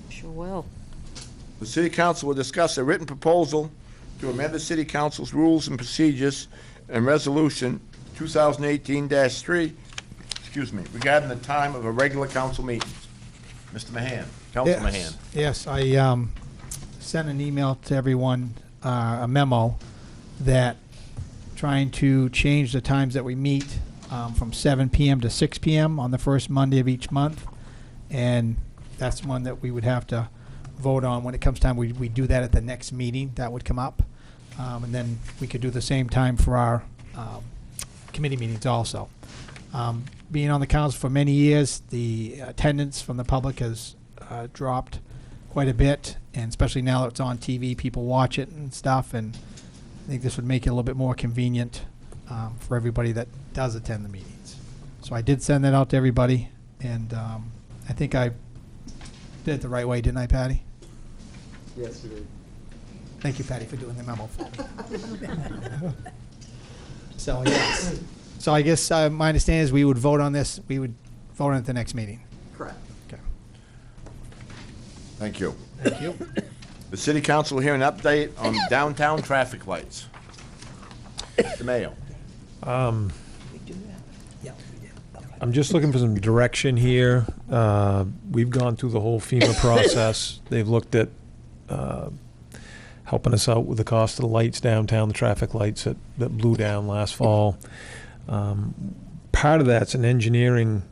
Sure will. The City Council will discuss a written proposal to amend the City Council's rules and procedures and Resolution 2018-3, regarding the time of a regular council meeting. Mr. Mahan, Councilor Mahan. Yes, I sent an email to everyone, a memo, that trying to change the times that we meet from 7 p.m. to 6 p.m. on the first Monday of each month. And that's one that we would have to vote on when it comes time. We do that at the next meeting. That would come up. And then we could do the same time for our committee meetings also. Being on the council for many years, the attendance from the public has dropped quite a bit, and especially now that it's on TV, people watch it and stuff, and I think this would make it a little bit more convenient for everybody that does attend the meetings. So I did send that out to everybody, and I think I did it the right way, didn't I, Patty? Yes, you did. Thank you, Patty, for doing the memo for me. So, yes. So I guess my understanding is we would vote on this, we would vote on it at the next meeting. Correct. Okay. Thank you. Thank you. The City Council will hear an update on downtown traffic lights. Mr. Mayo. I'm just looking for some direction here. We've gone through the whole FEMA process. They've looked at helping us out with the cost of the lights downtown, the traffic lights that blew down last fall. Part of that's an engineering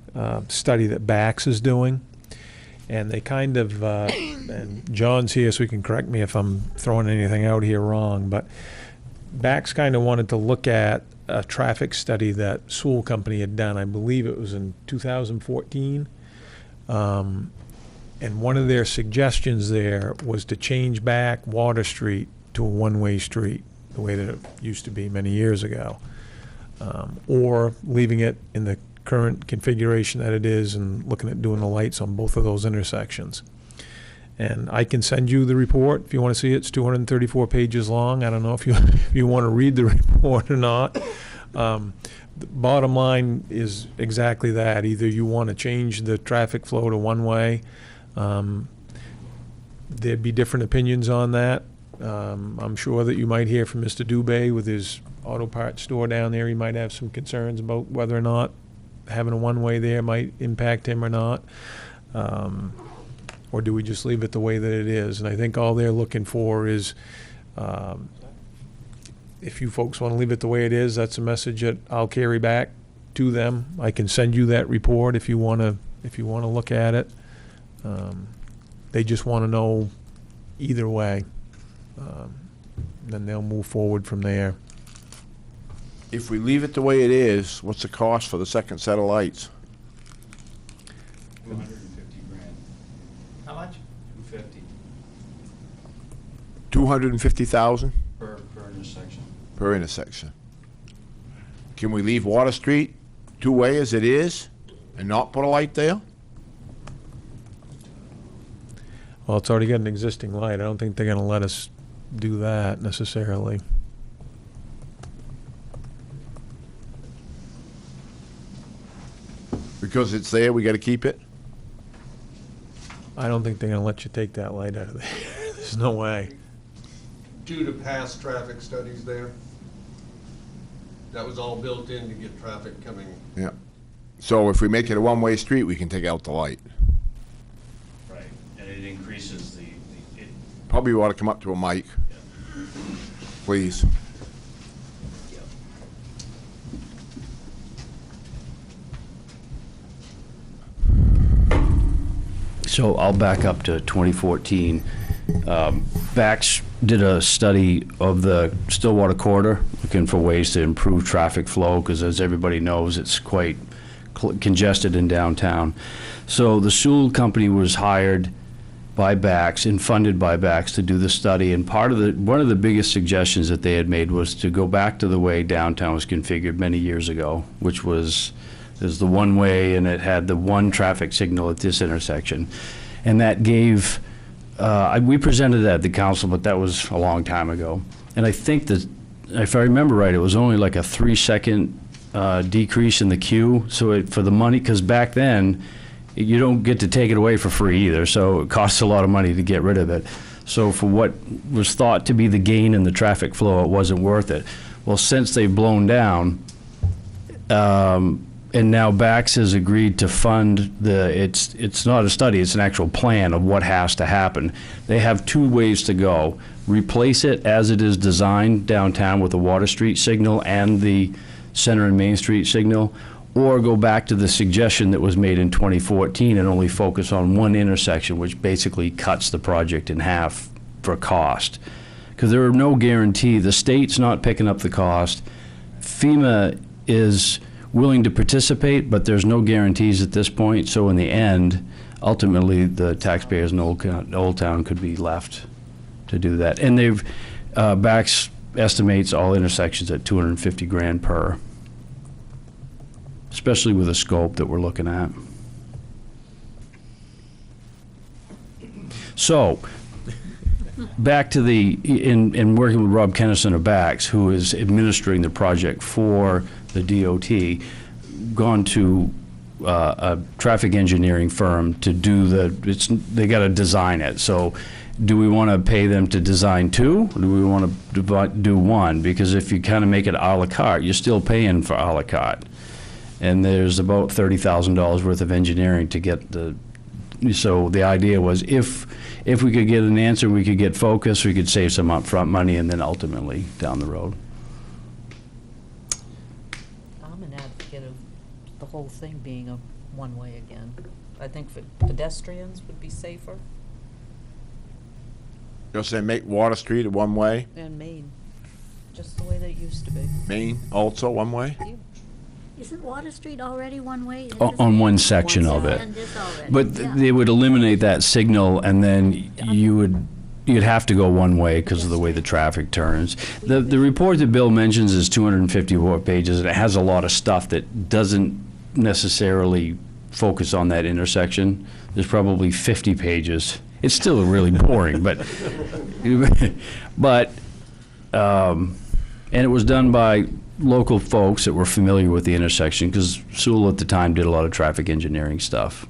study that Bax is doing. And they kind of, and John's here so he can correct me if I'm throwing anything out here wrong, but Bax kind of wanted to look at a traffic study that Sewell Company had done. I believe it was in 2014. And one of their suggestions there was to change back Water Street to a one-way street, the way that it used to be many years ago. Or leaving it in the current configuration that it is and looking at doing the lights on both of those intersections. And I can send you the report if you want to see it. It's 234 pages long. I don't know if you want to read the report or not. The bottom line is exactly that. Either you want to change the traffic flow to one way. There'd be different opinions on that. I'm sure that you might hear from Mr. Dubé with his auto parts store down there. He might have some concerns about whether or not having a one-way there might impact him or not. Or do we just leave it the way that it is? And I think all they're looking for is, if you folks want to leave it the way it is, that's a message that I'll carry back to them. I can send you that report if you want to look at it. They just want to know either way. Then they'll move forward from there. If we leave it the way it is, what's the cost for the second set of lights? 250 grand. How much? 250 $250,000 per intersection. per intersection. Can we leave Water Street two-way as it is and not put a light there? Well, it's already got an existing light. I don't think they're going to let us do that necessarily. Because it's there, we got to keep it? I don't think they're going to let you take that light out of there. There's no way. Due to past traffic studies there, that was all built in to get traffic coming. Yeah. So if we make it a one-way street, we can take out the light. Right, and it increases the Probably ought to come up to a mic, please. So I'll back up to 2014. Bax did a study of the Stillwater corridor, looking for ways to improve traffic flow, because as everybody knows, it's quite congested in downtown. So the Sewell Company was hired by Bax and funded by Bax to do the study, and one of the biggest suggestions that they had made was to go back to the way downtown was configured many years ago, which was there's the one way and it had the one traffic signal at this intersection. And that gave, we presented that at the council, but that was a long time ago. And I think that, if I remember right, it was only like a 3-second decrease in the queue. So for the money, because back then, you don't get to take it away for free either, so it costs a lot of money to get rid of it. So for what was thought to be the gain in the traffic flow, it wasn't worth it. Well, since they've blown down, and now Bax has agreed to fund it's not a study, it's an actual plan of what has to happen. They have two ways to go. Replace it as it is designed downtown with the Water Street signal and the Center and Main Street signal, or go back to the suggestion that was made in 2014 and only focus on one intersection, which basically cuts the project in half for cost. Because there are no guarantee. The state's not picking up the cost. FEMA is willing to participate, but there's no guarantees at this point. So in the end, ultimately, the taxpayers in Old Town could be left to do that. And they've, Bax estimates all intersections at 250 grand per, especially with the scope that we're looking at. So, back to in working with Rob Kennison of Bax, who is administering the project for the DOT, gone to a traffic engineering firm to do they got to design it. So do we want to pay them to design two, or do we want to do one? Because if you kind of make it a la carte, you're still paying for a la carte. And there's about $30,000 worth of engineering to get so the idea was if we could get an answer, we could get focus, we could save some upfront money, and then ultimately down the road. I'm an advocate of the whole thing being a one-way again. I think for pedestrians would be safer. You'll say make Water Street a one-way, And Maine, just the way that it used to be. Main also one-way? Isn't Water Street already one-way? On one section of it. And this already, But yeah. they would eliminate that signal, and then you'd have to go one way because of the way the traffic turns. The report that Bill mentions is 254 pages, and it has a lot of stuff that doesn't necessarily focus on that intersection. There's probably 50 pages. It's still really boring, but and it was done by local folks that were familiar with the intersection, because Sewell at the time did a lot of traffic engineering stuff.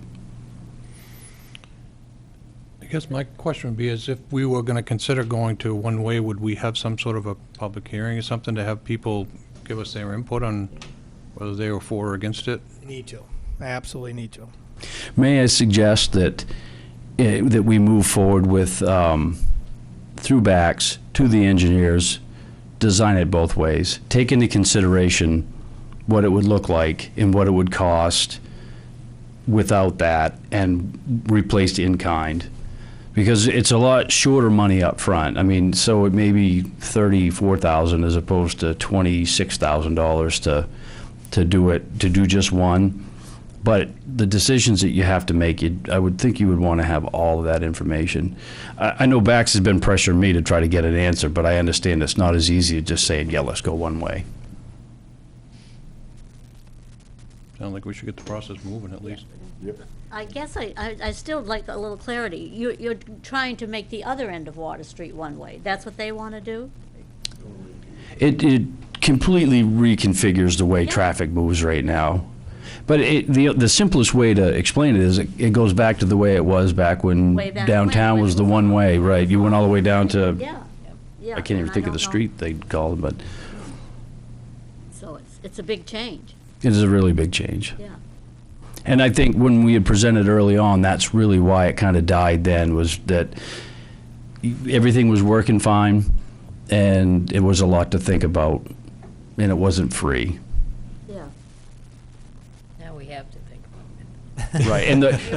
I guess my question would be is if we were going to consider going to one-way, would we have some sort of a public hearing or something to have people give us their input on whether they were for or against it? Need to. I absolutely need to. May I suggest that that we move forward with throughbacks to the engineers, design it both ways, take into consideration what it would look like and what it would cost without that, and replace in kind, because it's a lot shorter money up front. I mean, so it may be $34,000 as opposed to $26,000 to do just one. But the decisions that you have to make, I would think you would want to have all of that information. I know Bax has been pressuring me to try to get an answer, but I understand it's not as easy as just saying, yeah, let's go one way. Sounds like we should get the process moving at least. Yep. I guess I still like a little clarity. You're trying to make the other end of Water Street one-way. That's what they want to do? It completely reconfigures the way traffic moves right now. But the simplest way to explain it is it goes back to the way it was back when Way back downtown when was it the was one way, right? You went all the way down to, Yeah. Yeah. I can't even and think of the don't know. street they call it, but So it's a big change. it is a really big change. Yeah. And I think when we had presented early on, that's really why it kind of died then, was that everything was working fine, and it was a lot to think about, and it wasn't free. Yeah. Now we have to think about it.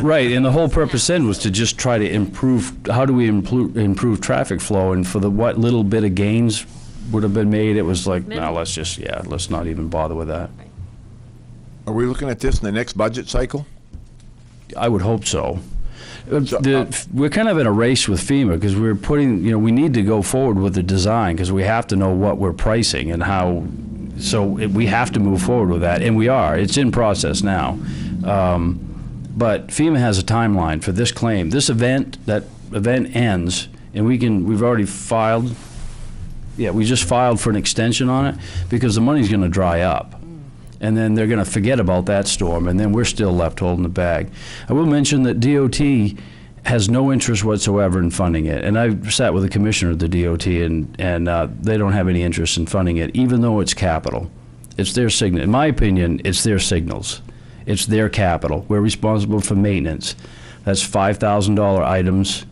Right, and the whole purpose then was to just try to improve, how do we improve traffic flow, and for the what little bit of gains would have been made, it was like, no, Minimal. let's not even bother with that. Are we looking at this in the next budget cycle? I would hope so. We're kind of in a race with FEMA, because we're putting, we need to go forward with the design, because we have to know what we're pricing and how, we have to move forward with that, and we are. It's in process now. But FEMA has a timeline for this claim. That event ends, and we've already filed, we just filed for an extension on it, because the money's going to dry up. And then they're going to forget about that storm, and then we're still left holding the bag. I will mention that DOT has no interest whatsoever in funding it, and I've sat with the commissioner of the DOT, and they don't have any interest in funding it, even though it's capital. It's their signal. In my opinion, it's their signals. It's their capital. We're responsible for maintenance. That's $5,000 items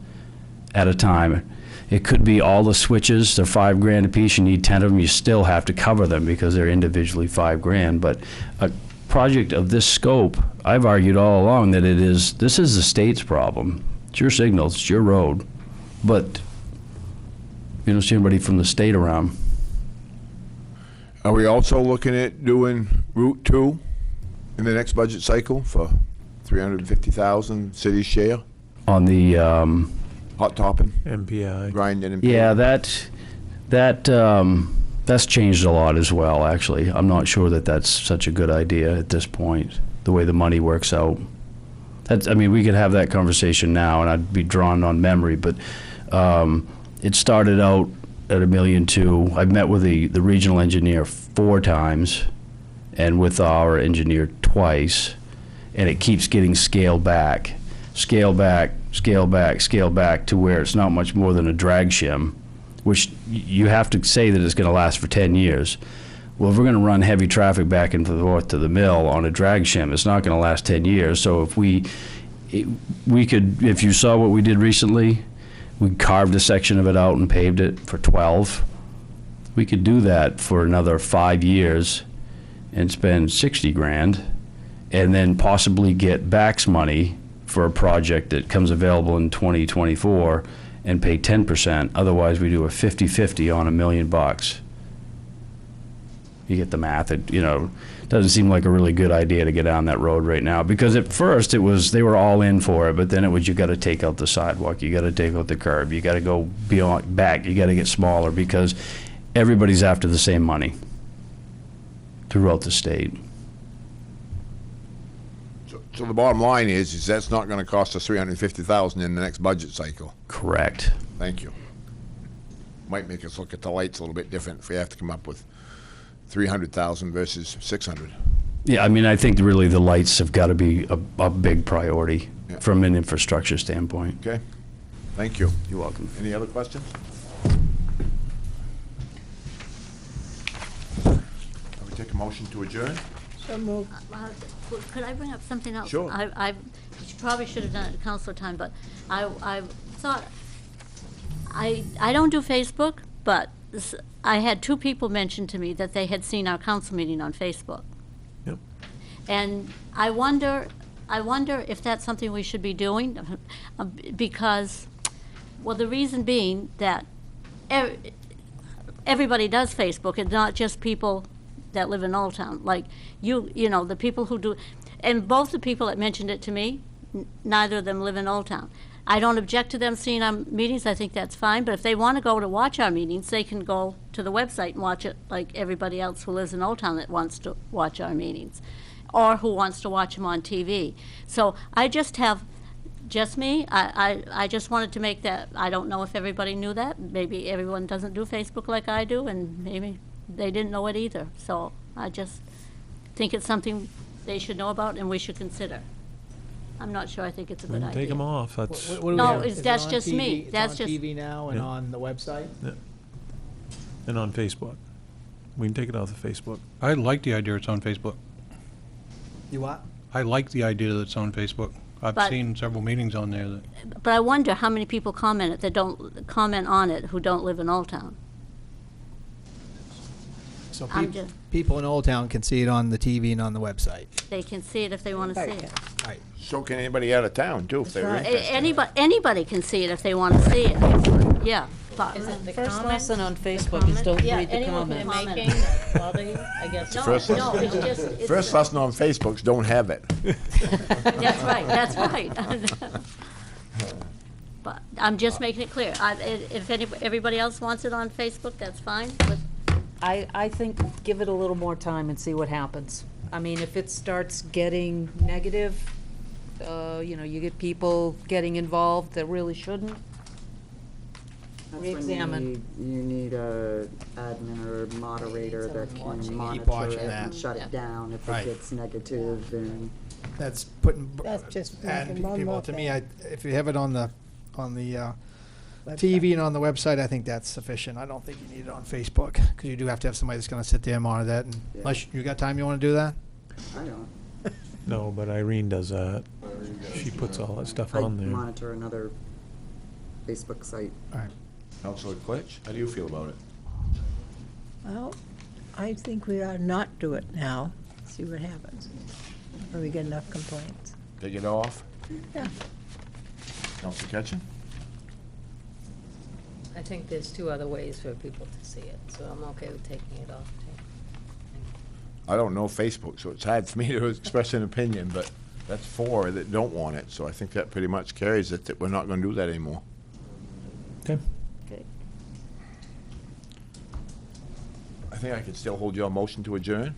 at a time. It could be all the switches. They're $5,000 a piece. You need 10 of them. You still have to cover them because they're individually $5,000. But a project of this scope, I've argued all along that this is the state's problem. It's your signals. It's your road. But you don't see anybody from the state around. Are we also looking at doing Route 2 in the next budget cycle for $350,000 city's share? On the Hot topping, MPI. grinding, and yeah, that's changed a lot as well. Actually, I'm not sure that that's such a good idea at this point. The way the money works out. We could have that conversation now, and I'd be drawn on memory. But it started out at $1.2 million. I've met with the regional engineer 4 times, and with our engineer twice, and it keeps getting scaled back to where it's not much more than a drag shim, which you have to say that it's going to last for 10 years. Well, if we're going to run heavy traffic back and forth to the mill on a drag shim, it's not going to last 10 years. So if we could, if you saw what we did recently, we carved a section of it out and paved it for 12. We could do that for another 5 years and spend $60,000 and then possibly get Bax money for a project that comes available in 2024 and pay 10%. Otherwise, we do a 50-50 on $1 million. You get the math. It, doesn't seem like a really good idea to get down that road right now, because at first they were all in for it, but then it was, you got to take out the sidewalk, you got to take out the curb, you got to go back, you got to get smaller, because everybody's after the same money throughout the state. So the bottom line is that's not going to cost us $350,000 in the next budget cycle. Correct. Thank you. Might make us look at the lights a little bit different if we have to come up with 300,000 versus 600. Yeah, I mean, I think really the lights have got to be a big priority Yeah. from an infrastructure standpoint. Okay. Thank you. You're welcome. Any other questions? We take a motion to adjourn? So moved. Could I bring up something else? Sure. I probably should have done it at council time, but I thought, I don't do Facebook, but I had 2 people mention to me that they had seen our council meeting on Facebook. Yep. And I wonder if that's something we should be doing, because, well, the reason being that everybody does Facebook, and not just people that live in Old Town. Like, the people who do, and both the people that mentioned it to me, neither of them live in Old Town. I don't object to them seeing our meetings, I think that's fine, but if they want to go to watch our meetings, they can go to the website and watch it like everybody else who lives in Old Town that wants to watch our meetings, or who wants to watch them on TV. So I just me, I just wanted to make that, I don't know if everybody knew that, maybe everyone doesn't do Facebook like I do, and maybe they didn't know it either. So I just think it's something they should know about and we should consider. I'm not sure I think it's a good idea. Take them off. That's What do we No, have? it's- Is it that's on just me. TV? That's It's on just- TV now and Yeah. on the website? and on Facebook. We can take it off the Facebook. I like the idea it's on Facebook. You what? I like the idea that it's on Facebook. I've But- seen several meetings on there that, But I wonder how many people comment it that don't comment on it who don't live in Old Town. So I'm just- people in Old Town can see it on the TV and on the website. They can see it if they want to see it. Right. So can anybody out of town, too, if they're interested. Anybody can see it if they want to see it. Yeah. But Is it the First comments? lesson on The Facebook is comment? don't Yeah, read the anyone can comments. making that bother you, I guess. No, First no, lesson. it's just. it's- First lesson on Facebook's don't have it. That's right, that's right. But I'm just making it clear. If everybody else wants it on Facebook, that's fine. But I think give it a little more time and see what happens. I mean, if it starts getting negative, you get people getting involved that really shouldn't. That's when Re-examine. You need a admin or moderator that can Keep monitor watching it that. and shut it down if Right. it gets negative and. That's putting. That's just adding making one people. more To me, thing. if you have it on the TV and on the website, I think that's sufficient. I don't think you need it on Facebook, because you do have to have somebody that's gonna sit there and monitor that, and Yeah. unless you got time, you wanna do that? I don't. No, but Irene does that. She puts all that stuff I on there. monitor another Facebook site. All right. Councilor Klitsch, how do you feel about it? Well, I think we ought not do it now, see what happens. Or we get enough complaints. Take it off? Yeah. Councilor Ketchin? I think there's 2 other ways for people to see it, so I'm okay with taking it off, too. I don't know Facebook, so it's hard for me to express an opinion, but that's 4 that don't want it, so I think that pretty much carries it, that we're not gonna do that anymore. Okay. Okay. I think I can still hold your motion to adjourn.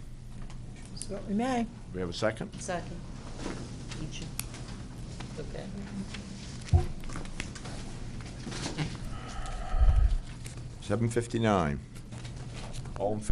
So we may. We have a second? Second. Each. Okay. 7:59. All in favor?